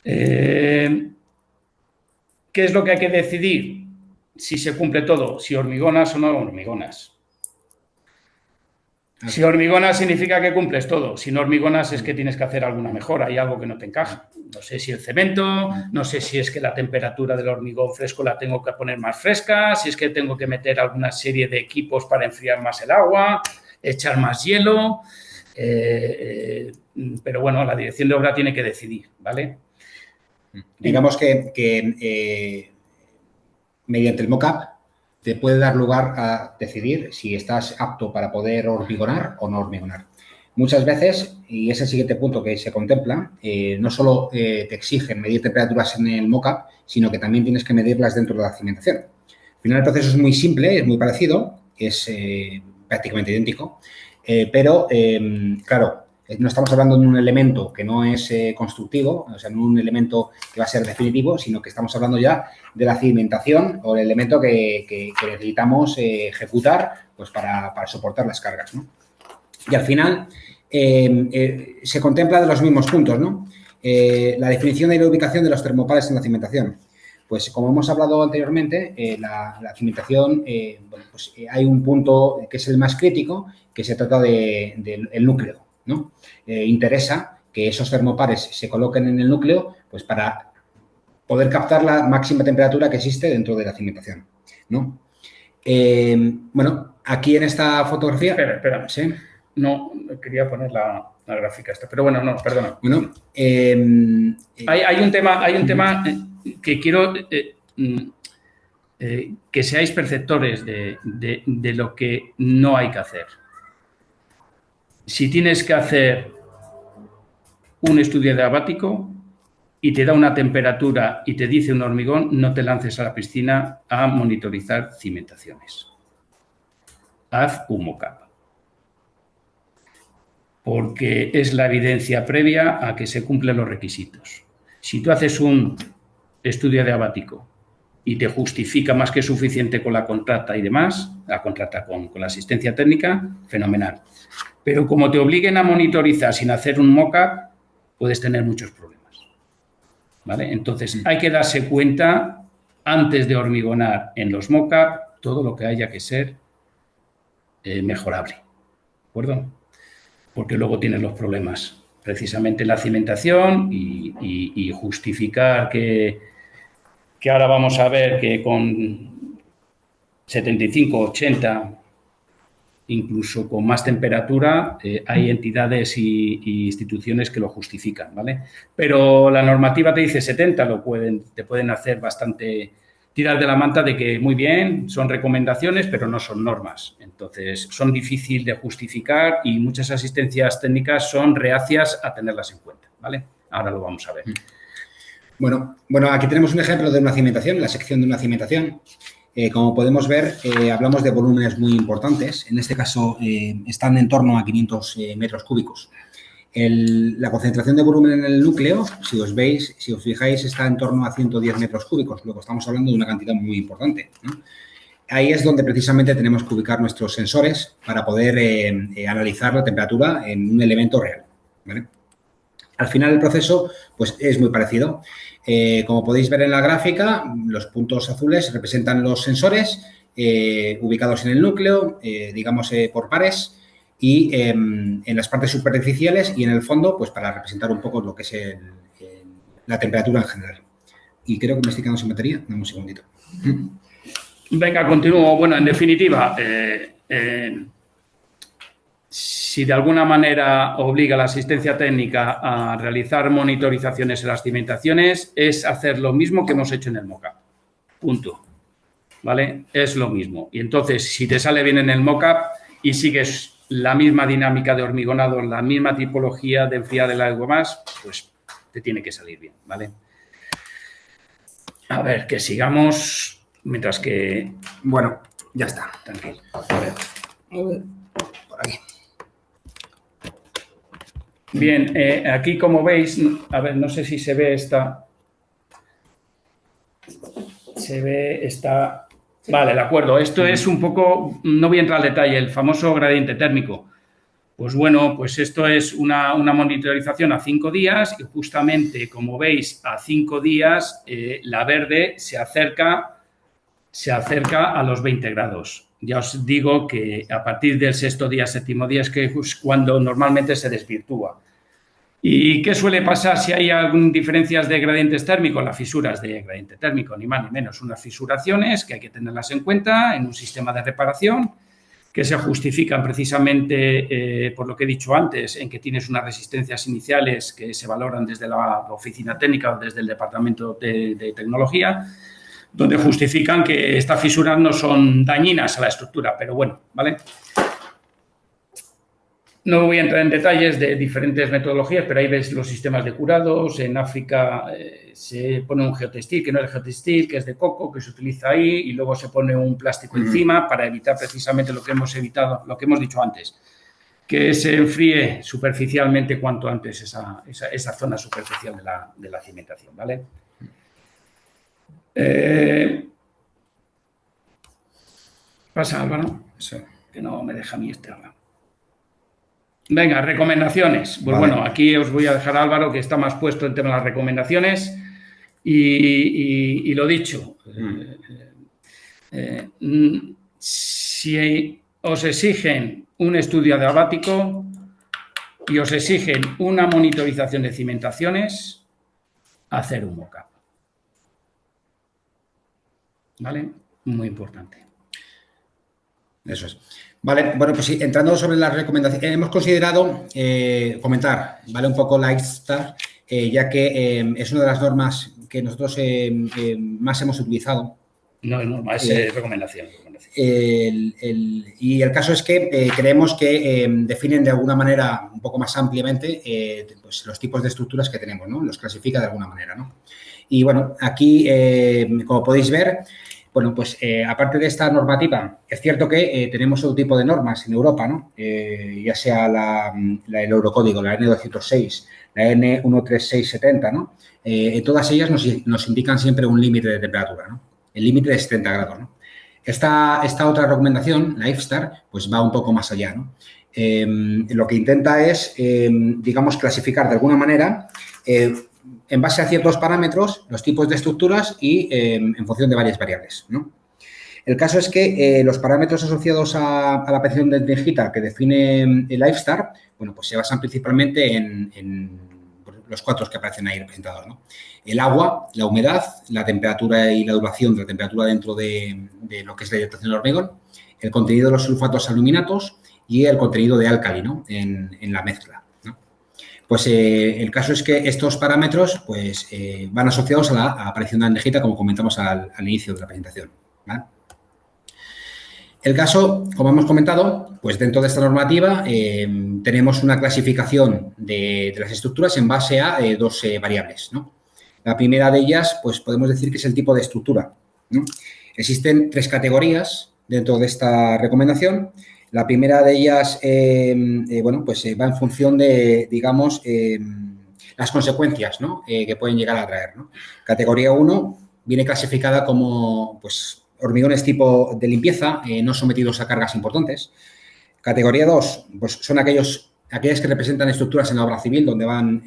¿Qué es lo que hay que decidir? Si se cumple todo, si hormigonas o no hormigonas. Si hormigonas significa que cumples todo. Si no hormigonas es que tienes que hacer alguna mejora. Hay algo que no te encaja. No sé si el cemento, no sé si es que la temperatura del hormigón fresco la tengo que poner más fresca, si es que tengo que meter alguna serie de equipos para enfriar más el agua, echar más hielo. Pero bueno, la dirección de obra tiene que decidir, ¿vale? Digamos que mediante el mockup te puede dar lugar a decidir si estás apto para poder hormigonar o no hormigonar. Muchas veces, y es el siguiente punto que se contempla, no solo te exigen medir temperaturas en el mockup, sino que también tienes que medirlas dentro de la cimentación. Al final el proceso es muy simple, es muy parecido, es prácticamente idéntico, pero claro, no estamos hablando de un elemento que no es constructivo, o sea, no un elemento que va a ser definitivo, sino que estamos hablando ya de la cimentación o el elemento que necesitamos ejecutar pues para soportar las cargas, ¿no? Y al final se contempla de los mismos puntos, ¿no? La definición y la ubicación de los termopares en la cimentación. Pues como hemos hablado anteriormente, la cimentación, bueno, pues, hay un punto que es el más crítico, que se trata del núcleo, ¿no? Interesa que esos termopares se coloquen en el núcleo pues para poder captar la máxima temperatura que existe dentro de la cimentación, ¿no? Bueno, aquí en esta fotografía... Espera. ¿Sí? No, quería poner la gráfica esta, pero bueno, no, perdona. Bueno, hay un tema que quiero que seáis perceptores de lo que no hay que hacer. Si tienes que hacer un estudio adiabático y te da una temperatura y te dice un hormigón, no te lances a la piscina a monitorizar cimentaciones. Haz un mockup. Porque es la evidencia previa a que se cumplen los requisitos. Si tú haces un estudio adiabático y te justifica más que suficiente con la contrata y demás, la contrata con la asistencia técnica, fenomenal. Pero como te obliguen a monitorizar sin hacer un mockup, puedes tener muchos problemas, ¿vale? Entonces, hay que darse cuenta, antes de hormigonar en los mockup, todo lo que haya que ser mejorable, ¿de acuerdo? Porque luego tienes los problemas, precisamente en la cimentación y justificar que que ahora vamos a ver que con 75, 80, incluso con más temperatura, hay entidades y instituciones que lo justifican, ¿vale? Pero la normativa te dice 70, te pueden hacer bastante tirar de la manta de que muy bien, son recomendaciones, pero no son normas. Entonces, son difíciles de justificar y muchas asistencias técnicas son reacias a tenerlas en cuenta, ¿vale? Ahora lo vamos a ver. Bueno, aquí tenemos un ejemplo de una cimentación, la sección de una cimentación. Como podemos ver, hablamos de volúmenes muy importantes. En este caso, están en torno a 500 metros cúbicos. La concentración de volumen en el núcleo, si os fijáis, está en torno a 110 metros cúbicos. Luego estamos hablando de una cantidad muy importante, ¿no? Ahí es donde precisamente tenemos que ubicar nuestros sensores para poder analizar la temperatura en un elemento real, ¿vale? Al final el proceso pues, es muy parecido. Como podéis ver en la gráfica, los puntos azules representan los sensores ubicados en el núcleo, digamos por pares, y en las partes superficiales y en el fondo, pues para representar un poco lo que es la temperatura en general. Y creo que me estoy quedando sin batería. Dame un segundito. Venga, continúo. Bueno, en definitiva, si de alguna manera obliga a la asistencia técnica a realizar monitorizaciones en las cimentaciones, es hacer lo mismo que hemos hecho en el mock-up. Punto. ¿Vale? Es lo mismo. Y entonces, si te sale bien en el mock-up y sigues la misma dinámica de hormigonado, la misma tipología de enfriar el agua más, pues te tiene que salir bien, ¿vale? A ver, que sigamos mientras que... Bueno, ya está. Tranquilo. A ver. Por aquí. Bien, aquí como veis, a ver, no sé si se ve esta... Se ve esta... Vale, de acuerdo. Esto es un poco, no voy a entrar al detalle, el famoso gradiente térmico. Pues bueno, pues esto es una monitorización a 5 días y justamente, como veis, a 5 días la verde se acerca a los 20 grados. Ya os digo que a partir del 6º día, 7º día es que es cuando normalmente se desvirtúa. ¿Y qué suele pasar si hay algunas diferencias de gradientes térmicos? Las fisuras de gradiente térmico, ni más ni menos, unas fisuraciones que hay que tenerlas en cuenta en un sistema de reparación que se justifican precisamente por lo que he dicho antes, en que tienes unas resistencias iniciales que se valoran desde la oficina técnica o desde el departamento de tecnología, donde justifican que estas fisuras no son dañinas a la estructura, pero bueno, ¿vale? No voy a entrar en detalles de diferentes metodologías, pero ahí ves los sistemas de curados. En África se pone un geotextil, que no es el geotextil, que es de coco, que se utiliza ahí, y luego se pone un plástico encima para evitar precisamente lo que hemos dicho antes, que se enfríe superficialmente cuanto antes esa zona superficial de la cimentación, ¿vale? Pasa, Álvaro. Sí. Que no me deja a mí este ahora. Venga, recomendaciones. Pues vale. Bueno, aquí os voy a dejar a Álvaro, que está más puesto en tema de las recomendaciones. Y lo dicho, si os exigen un estudio adiabático y os exigen una monitorización de cimentaciones, hacer un mock-up. ¿Vale? Muy importante. Eso es. Vale, bueno, pues sí, entrando sobre las recomendaciones, hemos considerado comentar, ¿vale? Un poco la IFSTAR, ya que es una de las normas que nosotros más hemos utilizado. No es norma, es recomendación. Y el caso es que creemos que definen de alguna manera un poco más ampliamente pues los tipos de estructuras que tenemos, ¿no? Los clasifica de alguna manera, ¿no? Y bueno, aquí, como podéis ver, bueno, pues aparte de esta normativa, es cierto que tenemos otro tipo de normas en Europa, ¿no? Ya sea el Eurocódigo, la N206, la N13670, ¿no? Todas ellas nos indican siempre un límite de temperatura, ¿no? El límite de 70 grados, ¿no? Esta otra recomendación, la IFSTAR, pues va un poco más allá, ¿no? Lo que intenta es, digamos, clasificar de alguna manera en base a ciertos parámetros, los tipos de estructuras y en función de varias variables, ¿no? El caso es que los parámetros asociados a la petición de energía que define el IFSTAR, bueno, pues se basan principalmente en los 4 que aparecen ahí representados, ¿no? El agua, la humedad, la temperatura y la duración de la temperatura dentro de lo que es la hidratación del hormigón, el contenido de los sulfatos aluminatos y el contenido de álcali, ¿no? en la mezcla, ¿no? Pues el caso es que estos parámetros pues, van asociados a la aparición de andejita, como comentamos al inicio de la presentación, ¿vale? El caso, como hemos comentado, pues dentro de esta normativa tenemos una clasificación de las estructuras en base a 2 variables, ¿no? La primera de ellas, pues podemos decir que es el tipo de estructura, ¿no? Existen 3 categorías dentro de esta recomendación. La primera de ellas, bueno, pues va en función de, digamos, las consecuencias, ¿no? Que pueden llegar a traer, ¿no? Categoría 1 viene clasificada como, pues, hormigones tipo de limpieza, no sometidos a cargas importantes. Categoría 2, pues son aquellas que representan estructuras en la obra civil donde van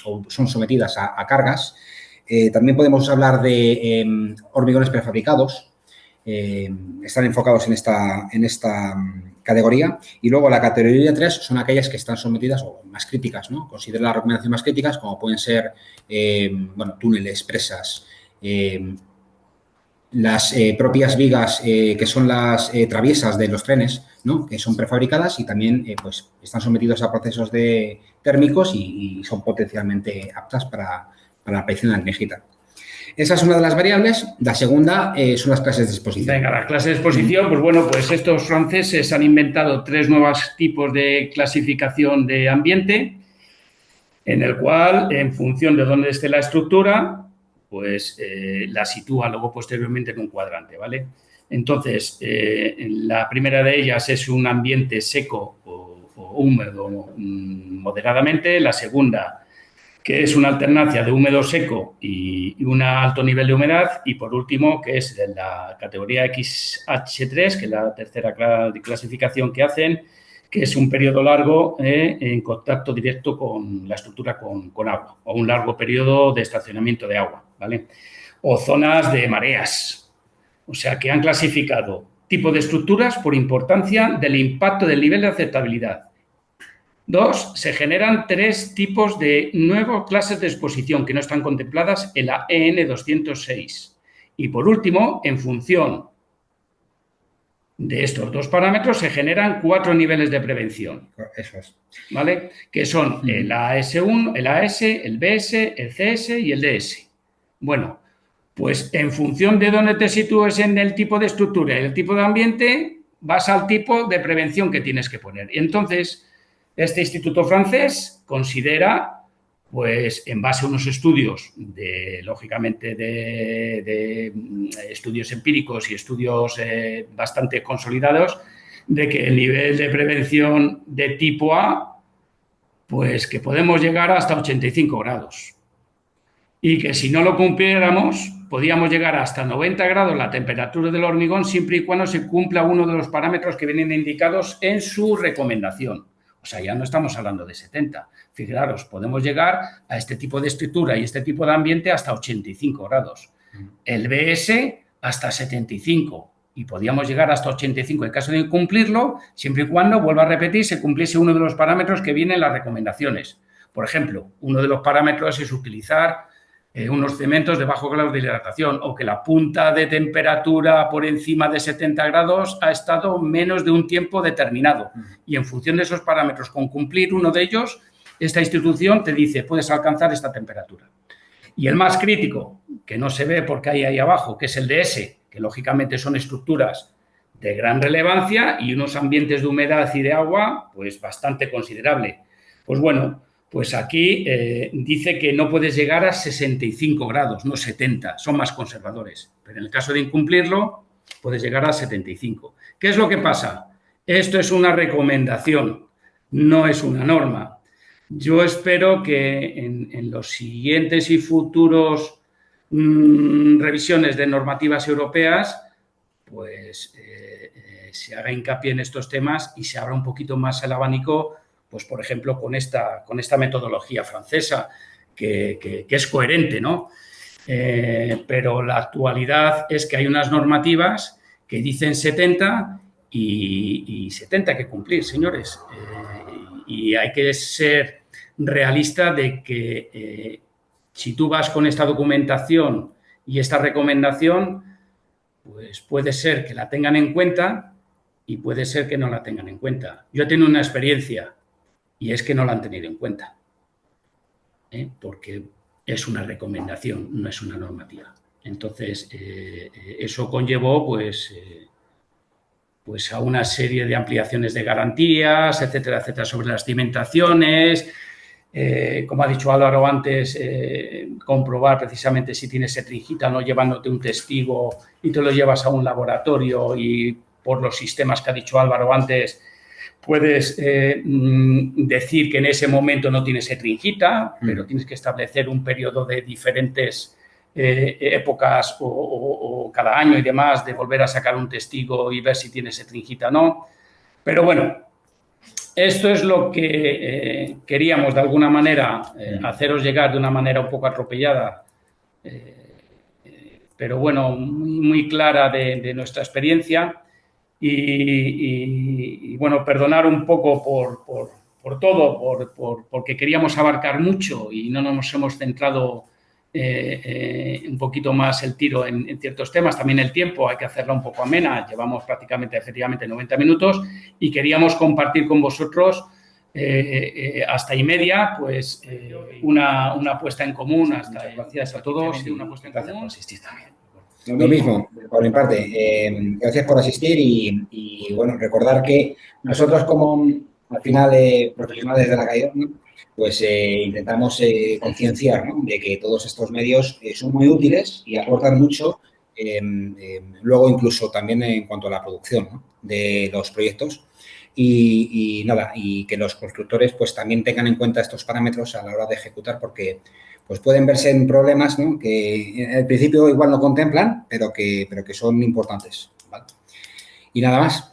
o son sometidas a cargas. También podemos hablar de hormigones prefabricados. Están enfocados en esta categoría. Y luego la categoría 3 son aquellas que están sometidas o más críticas, ¿no? Considera la recomendación más críticas, como pueden ser bueno, túneles, presas, las propias vigas que son las traviesas de los trenes, ¿no? Que son prefabricadas y también pues, están sometidos a procesos térmicos y son potencialmente aptas para la aparición de andejita. Esa es una de las variables. La segunda son las clases de exposición. Venga, las clases de exposición, pues bueno, pues estos franceses han inventado 3 nuevos tipos de clasificación de ambiente, en el cual, en función de dónde esté la estructura, pues la sitúa luego posteriormente en un cuadrante, ¿vale? Entonces, la primera de ellas es un ambiente seco o húmedo moderadamente. La segunda, que es una alternancia de húmedo seco y un alto nivel de humedad. Y por último, que es de la categoría XH3, que es la tercera clasificación que hacen, que es un periodo largo en contacto directo con la estructura con agua, o un largo periodo de estacionamiento de agua, ¿vale? O zonas de mareas. O sea, que han clasificado tipo de estructuras por importancia del impacto del nivel de aceptabilidad. 2, se generan 3 tipos de nuevas clases de exposición que no están contempladas en la EN 206. Y por último, en función de estos 2 parámetros se generan 4 niveles de prevención. Eso es. ¿Vale? Que son el AS1, el AS, el BS, el CS y el DS. Bueno, pues en función de dónde te sitúes en el tipo de estructura y el tipo de ambiente, vas al tipo de prevención que tienes que poner. Y entonces, este instituto francés considera, pues en base a unos estudios, lógicamente, de estudios empíricos y estudios bastante consolidados, de que el nivel de prevención de tipo A, pues que podemos llegar hasta 85 grados. Y que si no lo cumpliéramos, podíamos llegar hasta 90 grados la temperatura del hormigón siempre y cuando se cumpla uno de los parámetros que vienen indicados en su recomendación. O sea, ya no estamos hablando de 70. Fijaros, podemos llegar a este tipo de estructura y este tipo de ambiente hasta 85 grados. El BS hasta 75 y podíamos llegar hasta 85 en caso de incumplirlo, siempre y cuando, vuelvo a repetir, se cumpliese uno de los parámetros que vienen en las recomendaciones. Por ejemplo, uno de los parámetros es utilizar unos cementos de bajo grado de hidratación o que la punta de temperatura por encima de 70 grados ha estado menos de un tiempo determinado. Y en función de esos parámetros, con cumplir uno de ellos, esta institución te dice, puedes alcanzar esta temperatura. Y el más crítico, que no se ve porque hay ahí abajo, que es el DS, que lógicamente son estructuras de gran relevancia y unos ambientes de humedad y de agua, pues bastante considerable. Pues bueno, pues aquí dice que no puedes llegar a 65 grados, no 70, son más conservadores. Pero en el caso de incumplirlo, puedes llegar a 75. ¿Qué es lo que pasa? Esto es una recomendación, no es una norma. Yo espero que en los siguientes y futuros revisiones de normativas europeas, pues se haga hincapié en estos temas y se abra un poquito más el abanico, pues por ejemplo con esta metodología francesa que es coherente, ¿no? Pero la actualidad es que hay unas normativas que dicen 70 y 70 hay que cumplir, señores. Y hay que ser realista de que si tú vas con esta documentación y esta recomendación, pues puede ser que la tengan en cuenta y puede ser que no la tengan en cuenta. Yo he tenido una experiencia y es que no la han tenido en cuenta, porque es una recomendación, no es una normativa. Entonces, eso conllevó pues a una serie de ampliaciones de garantías, etcétera, etcétera, sobre las cimentaciones. Como ha dicho Álvaro antes, comprobar precisamente si tienes setringita, no llevándote un testigo y te lo llevas a un laboratorio y por los sistemas que ha dicho Álvaro antes, puedes decir que en ese momento no tienes setringita, pero tienes que establecer un periodo de diferentes épocas o cada año y demás de volver a sacar un testigo y ver si tienes setringita o no. Pero bueno, esto es lo que queríamos de alguna manera haceros llegar de una manera un poco atropellada, pero bueno, muy clara de nuestra experiencia. Y bueno, perdonar un poco por todo, porque queríamos abarcar mucho y no nos hemos centrado un poquito más el tiro en ciertos temas. También el tiempo hay que hacerla un poco amena. Llevamos prácticamente, efectivamente, 90 minutos y queríamos compartir con vosotros hasta y media, pues una puesta en común. Gracias a todos y una puesta en común. Gracias por asistir también. Lo mismo, por mi parte. Gracias por asistir y, bueno, recordar que nosotros como, al final, profesionales de la calidad, ¿no? Pues intentamos concienciar, ¿no?, de que todos estos medios son muy útiles y aportan mucho, luego incluso también en cuanto a la producción, ¿no?, de los proyectos. Y nada, y que los constructores pues también tengan en cuenta estos parámetros a la hora de ejecutar, porque pues pueden verse en problemas, ¿no?, que al principio igual no contemplan, pero que son importantes, ¿vale? Y nada más.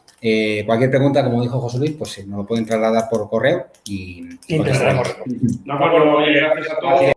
Cualquier pregunta, como dijo José Luis, pues nos lo pueden trasladar por correo y gracias a todos.